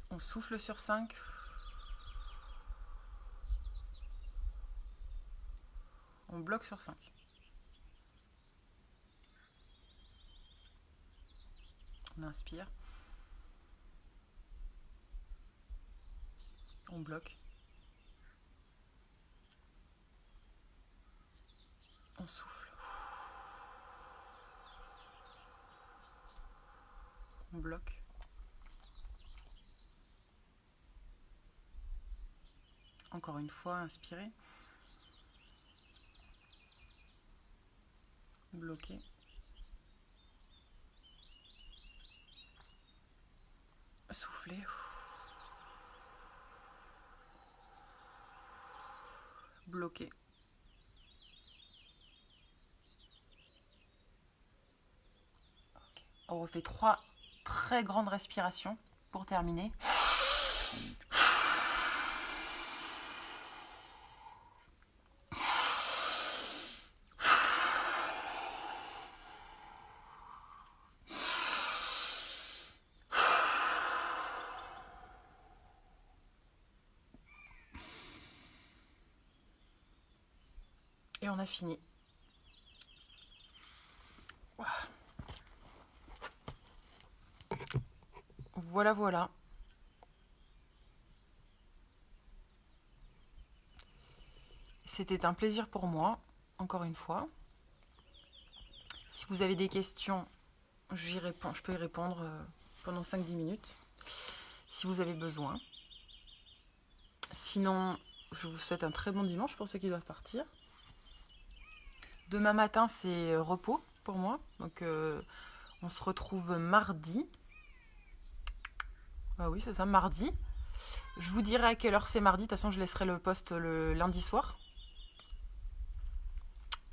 On souffle sur 5. On bloque sur 5. On inspire. On bloque. On souffle. On bloque. Encore une fois, inspirez. Bloquez. Souffler. Bloquer. Okay. On refait 3 très grandes respirations pour terminer. Et on a fini. Voilà, voilà. C'était un plaisir pour moi, encore une fois. Si vous avez des questions, j'y réponds, je peux y répondre pendant 5-10 minutes, si vous avez besoin. Sinon, je vous souhaite un très bon dimanche pour ceux qui doivent partir. Demain matin, c'est repos pour moi. Donc, on se retrouve mardi. Ah oui, c'est ça, mardi. Je vous dirai à quelle heure c'est mardi. De toute façon, je laisserai le post le lundi soir.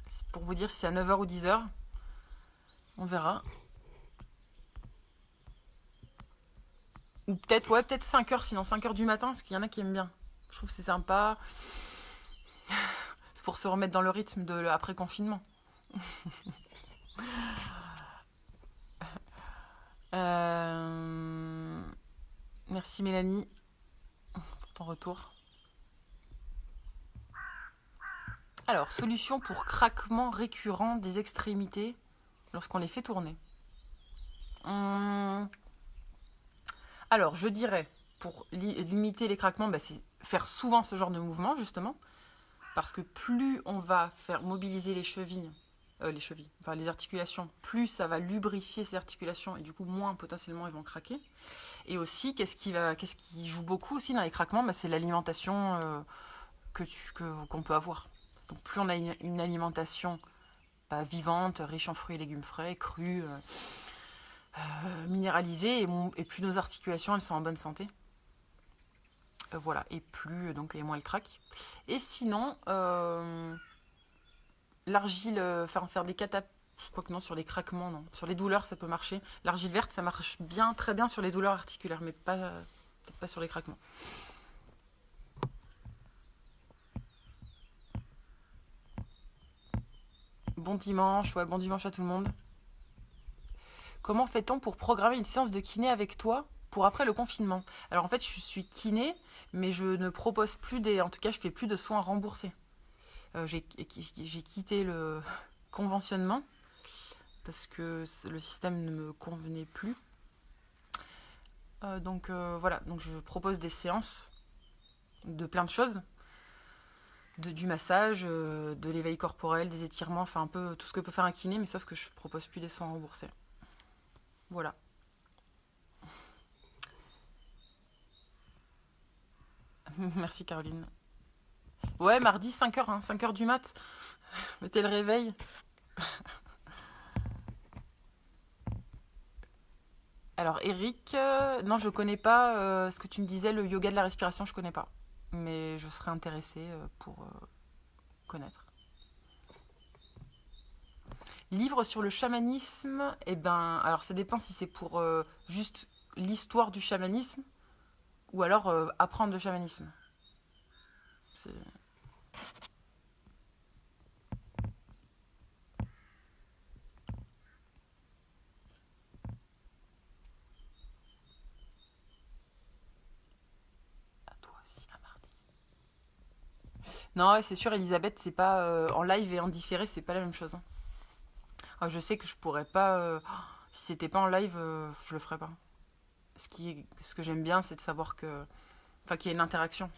C'est pour vous dire si c'est à 9h ou 10h. On verra. Ou peut-être, ouais, peut-être 5h, sinon 5h du matin, parce qu'il y en a qui aiment bien. Je trouve que c'est sympa. C'est pour se remettre dans le rythme de l'après-confinement. Merci Mélanie pour ton retour. Alors, solution pour craquement récurrent des extrémités lorsqu'on les fait tourner. Alors, je dirais, pour limiter les craquements, c'est faire souvent ce genre de mouvement, justement. Parce que plus on va faire mobiliser les chevilles, enfin les articulations, plus ça va lubrifier ces articulations et du coup moins potentiellement elles vont craquer. Et aussi, qu'est-ce qui joue beaucoup aussi dans les craquements, c'est l'alimentation qu'on peut avoir. Donc plus on a une alimentation vivante, riche en fruits et légumes frais, crus, minéralisés, et plus nos articulations elles sont en bonne santé. Voilà, et plus, donc, et moins elle craque. Et sinon, l'argile, faire des catapultes, quoique non, sur les craquements, non. Sur les douleurs, ça peut marcher. L'argile verte, ça marche bien, très bien sur les douleurs articulaires, mais peut-être pas sur les craquements. Bon dimanche à tout le monde. Comment fait-on pour programmer une séance de kiné avec toi pour après le confinement? Alors en fait, je suis kiné, mais je ne propose plus en tout cas, je fais plus de soins remboursés. J'ai quitté le conventionnement parce que le système ne me convenait plus. Donc voilà, donc je propose des séances de plein de choses. Du massage, de l'éveil corporel, des étirements, enfin un peu tout ce que peut faire un kiné, mais sauf que je propose plus des soins remboursés. Voilà. Merci Caroline. Ouais, mardi 5h, 5h du mat. Mettez le réveil. Alors Eric, non je connais pas ce que tu me disais, le yoga de la respiration, je connais pas. Mais je serais intéressée pour connaître. Livre sur le chamanisme, alors ça dépend si c'est pour juste l'histoire du chamanisme ou alors apprendre le chamanisme. C'est... À toi aussi, à mardi. Non, ouais, c'est sûr, Elisabeth, c'est pas en live et en différé, c'est pas la même chose. Je sais que je pourrais pas. Si c'était pas en live, je le ferais pas. Ce que j'aime bien, c'est de savoir qu'il y a une interaction.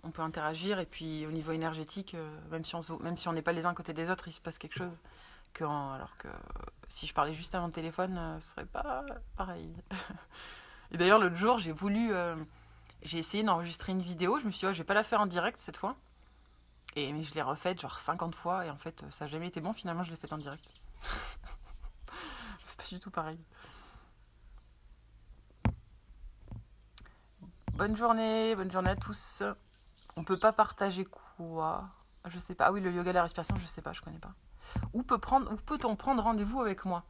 On peut interagir et puis au niveau énergétique, même si on n'est pas les uns à côté des autres, il se passe quelque chose. Alors que si je parlais juste à mon téléphone, ce serait pas pareil. Et d'ailleurs, l'autre jour, j'ai essayé d'enregistrer une vidéo. Je me suis dit, je vais pas la faire en direct cette fois. Mais je l'ai refaite genre 50 fois et en fait, ça n'a jamais été bon. Finalement, je l'ai faite en direct. C'est pas du tout pareil. bonne journée à tous. On peut pas partager quoi? Je sais pas. Ah oui, le yoga et la respiration, je sais pas, je connais pas. Où peut-on prendre rendez-vous avec moi?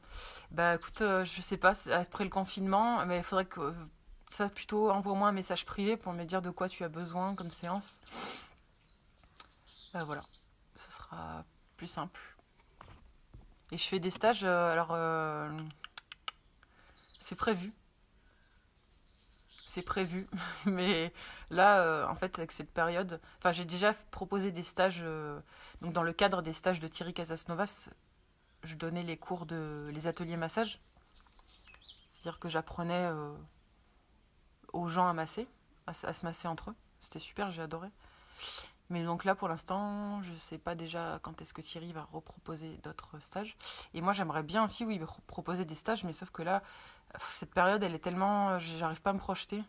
Bah écoute, je sais pas, après le confinement, mais il faudrait que ça plutôt envoie-moi un message privé pour me dire de quoi tu as besoin comme séance. Voilà, ce sera plus simple. Et je fais des stages, alors c'est prévu. C'est prévu, mais là, en fait, avec cette période, enfin, j'ai déjà proposé des stages, donc dans le cadre des stages de Thierry Casasnovas, je donnais les ateliers massage, c'est-à-dire que j'apprenais aux gens à masser, à se masser entre eux. C'était super, j'ai adoré. Mais donc là, pour l'instant, je sais pas déjà quand est-ce que Thierry va reproposer d'autres stages. Et moi, j'aimerais bien aussi, oui, proposer des stages, mais sauf que là, cette période, elle est tellement, j'arrive pas à me projeter.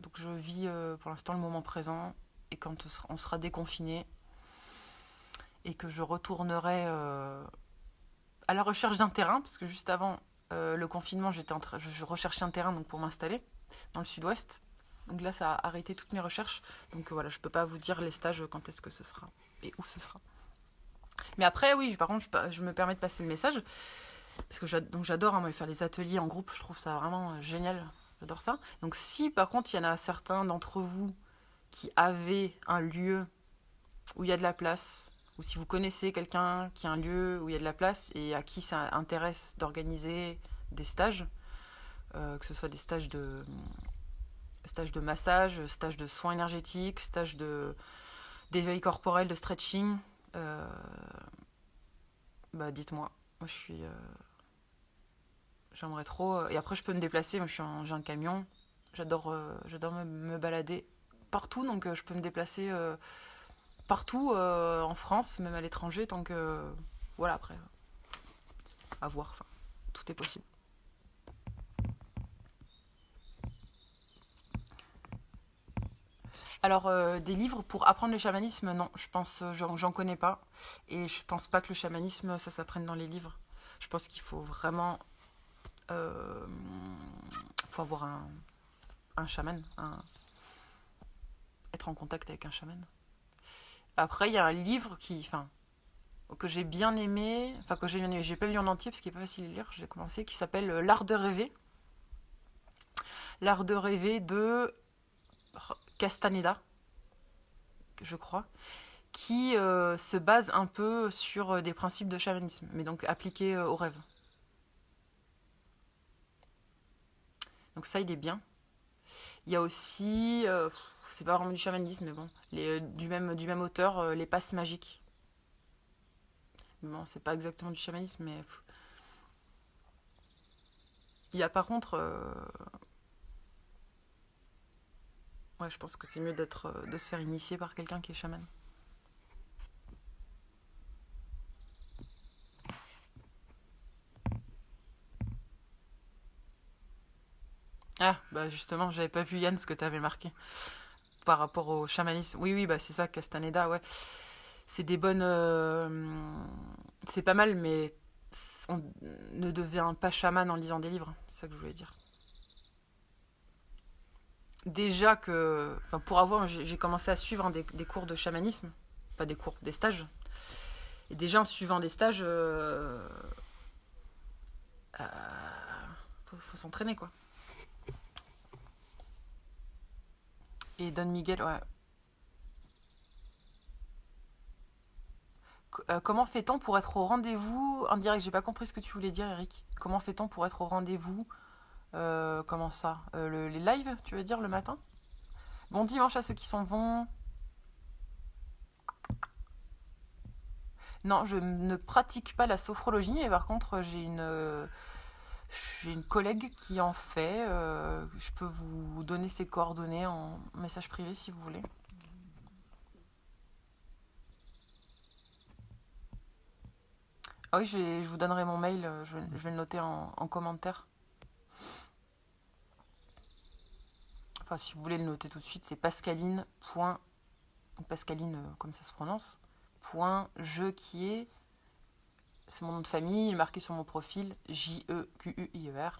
Donc je vis pour l'instant le moment présent. Et quand on sera déconfiné et que je retournerai à la recherche d'un terrain, parce que juste avant le confinement, je recherchais un terrain donc, pour m'installer dans le sud-ouest. Donc là, ça a arrêté toutes mes recherches. Donc voilà, je peux pas vous dire les stages quand est-ce que ce sera et où ce sera. Mais après, oui, par contre, je me permets de passer le message. Parce que j'adore moi, faire les ateliers en groupe, je trouve ça vraiment génial. J'adore ça. Donc si par contre, il y en a certains d'entre vous qui avaient un lieu où il y a de la place, ou si vous connaissez quelqu'un qui a un lieu où il y a de la place et à qui ça intéresse d'organiser des stages, que ce soit des stages de massage, stages de soins énergétiques, stages d'éveil corporel, de stretching, bah dites-moi. Moi je suis j'aimerais trop. Et après, je peux me déplacer. Moi, j'ai un camion. J'adore me balader partout. Donc, je peux me déplacer partout en France, même à l'étranger. Tant que. Voilà, après, à voir. Enfin, tout est possible. Alors, des livres pour apprendre le chamanisme, non. Je pense, j'en connais pas. Et je pense pas que le chamanisme, ça s'apprenne dans les livres. Je pense qu'il faut vraiment. Faut avoir un chaman, être en contact avec un chaman. Après, il y a un livre que j'ai bien aimé, j'ai pas lu en entier parce qu'il est pas facile à lire, j'ai commencé, qui s'appelle L'art de rêver. L'art de rêver de Castaneda, je crois, qui se base un peu sur des principes de chamanisme, mais donc appliqués au rêve. Donc ça, il est bien. Il y a aussi, c'est pas vraiment du chamanisme, mais bon, du même auteur, Les passes magiques. Bon, c'est pas exactement du chamanisme, mais il y a par contre, ouais, je pense que c'est mieux de se faire initier par quelqu'un qui est chaman. Ah, bah justement, j'avais pas vu Yann ce que t'avais marqué par rapport au chamanisme. Oui, oui, bah c'est ça, Castaneda, ouais. C'est des bonnes. C'est pas mal, mais on ne devient pas chaman en lisant des livres. C'est ça que je voulais dire. Déjà que. Enfin, pour avoir. J'ai commencé à suivre des cours de chamanisme. Pas des cours, des stages. Et déjà en suivant des stages. Euh, faut s'entraîner, quoi. Et Don Miguel, ouais. Comment fait-on pour être au rendez-vous en direct? J'ai pas compris ce que tu voulais dire, Eric. Comment fait-on pour être au rendez-vous? Comment ça? Les lives, tu veux dire, le matin? Bon dimanche à ceux qui s'en vont. Non, je ne pratique pas la sophrologie, mais par contre, j'ai une collègue qui en fait. Je peux vous donner ses coordonnées en message privé si vous voulez. Ah oui, je vous donnerai mon mail, je vais le noter en commentaire. Enfin, si vous voulez le noter tout de suite, c'est Pascaline. Pascaline, comme ça se prononce. Point jeu qui est. C'est mon nom de famille, marqué sur mon profil, JEQUIER,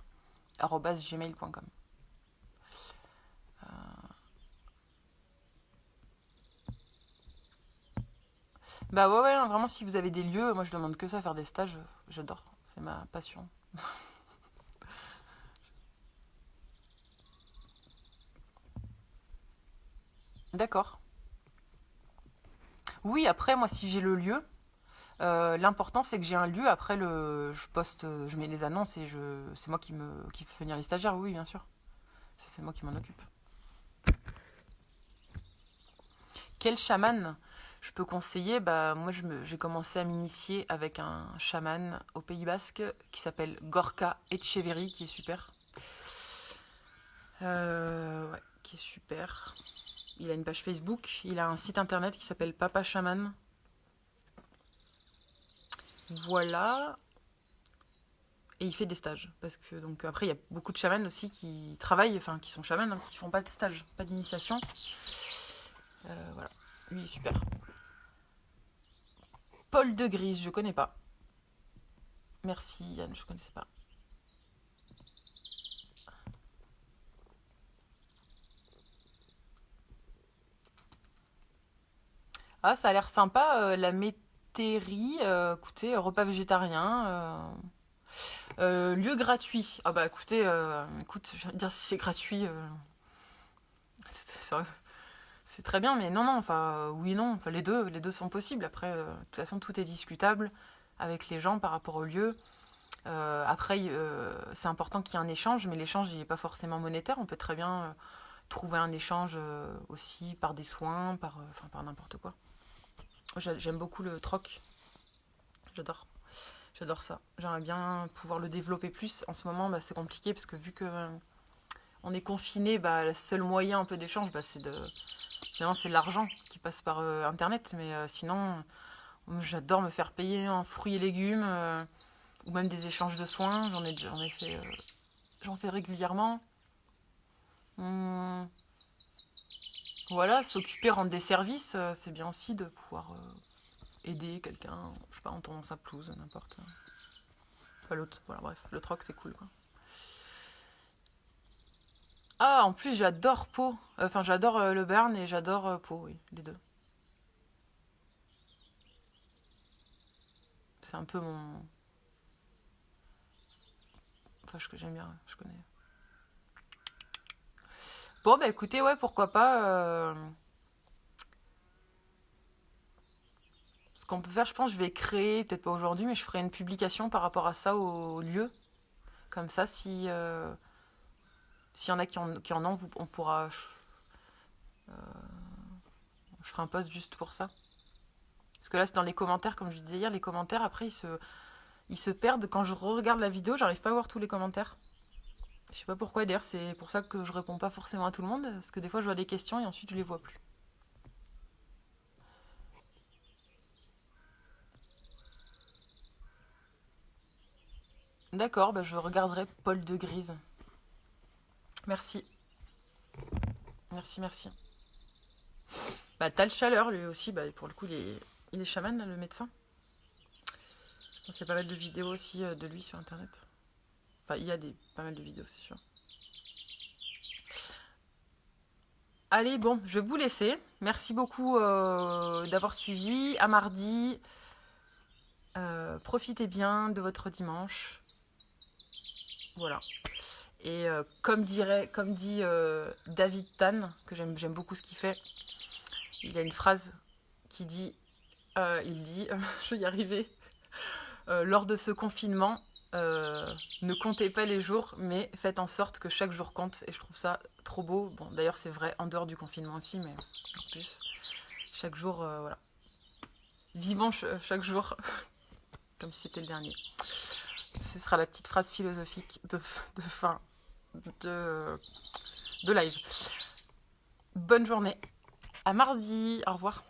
@gmail.com. Bah ouais, ouais, hein, vraiment, si vous avez des lieux, moi je demande que ça, faire des stages, j'adore, c'est ma passion. D'accord. Oui, après, moi, si j'ai le lieu, l'important c'est que j'ai un lieu. Après, je poste, je mets les annonces et c'est moi qui fais venir les stagiaires. Oui, bien sûr. Ça, c'est moi qui m'en occupe. Quel chaman je peux conseiller? Bah, moi, j'ai commencé à m'initier avec un chaman au Pays Basque qui s'appelle Gorka Etcheverry, qui est super. Ouais, qui est super. Il a une page Facebook, il a un site internet qui s'appelle Papa Chaman. Voilà. Et il fait des stages. Parce que, donc, après, il y a beaucoup de chamans aussi qui travaillent, enfin, qui sont chamans, hein, qui font pas de stage, pas d'initiation. Voilà. Lui, il est super. Paul de Grise, je connais pas. Merci Yann, je connaissais pas. Ah, ça a l'air sympa, la métairie. Écoutez, repas végétarien. Lieu gratuit. Ah bah écoutez, écoute, je vais dire si c'est gratuit, c'est c'est très bien, mais non, non, enfin, oui, non, enfin, les deux sont possibles. Après, de toute façon, tout est discutable avec les gens par rapport au lieu. Après, c'est important qu'il y ait un échange, mais l'échange, il n'est pas forcément monétaire. On peut très bien trouver un échange aussi par des soins, enfin, par n'importe quoi. J'aime beaucoup le troc, j'adore. J'adore ça. J'aimerais bien pouvoir le développer plus. En ce moment, bah, c'est compliqué parce que vu que on est confiné, bah, le seul moyen un peu d'échange, bah, finalement, c'est l'argent qui passe par Internet. Mais sinon, j'adore me faire payer en fruits et légumes ou même des échanges de soins. J'en ai fait, j'en fais régulièrement. Hum, voilà, s'occuper, rendre des services, c'est bien aussi de pouvoir aider quelqu'un, je sais pas, en tendant sa pelouse, n'importe. Enfin, l'autre, voilà, bref, le troc, c'est cool, quoi. Ah, en plus, j'adore Pau. Enfin, j'adore le Bern et j'adore Pau, oui, les deux. C'est un peu mon. Enfin, j'aime bien, je connais. Bon, bah écoutez, ouais, pourquoi pas. Ce qu'on peut faire, je pense, je vais créer, peut-être pas aujourd'hui, mais je ferai une publication par rapport à ça au lieu. Comme ça, si s'il y en a qui en ont, on pourra. Je ferai un post juste pour ça. Parce que là, c'est dans les commentaires, comme je disais hier, les commentaires, après, ils se perdent. Quand je regarde la vidéo, j'arrive pas à voir tous les commentaires. Je sais pas pourquoi, d'ailleurs, c'est pour ça que je réponds pas forcément à tout le monde. Parce que des fois, je vois des questions et ensuite, je les vois plus. D'accord, bah, je regarderai Paul de Grise. Merci. Merci, merci. Bah, t'as le chaleur, lui aussi. Bah, pour le coup, il est chaman, là, le médecin. Je pense qu'il y a pas mal de vidéos aussi de lui sur Internet. Enfin, il y a pas mal de vidéos, c'est sûr. Allez, bon, je vais vous laisser. Merci beaucoup d'avoir suivi. À mardi. Profitez bien de votre dimanche. Voilà. Et comme dit David Tan, que j'aime beaucoup ce qu'il fait, il a une phrase qui dit, il dit, je vais y arriver, lors de ce confinement, ne comptez pas les jours, mais faites en sorte que chaque jour compte. Et je trouve ça trop beau. Bon, d'ailleurs, c'est vrai en dehors du confinement aussi, mais en plus, chaque jour, voilà. Vivons chaque jour comme si c'était le dernier. Ce sera la petite phrase philosophique de fin de, de live. Bonne journée. À mardi. Au revoir.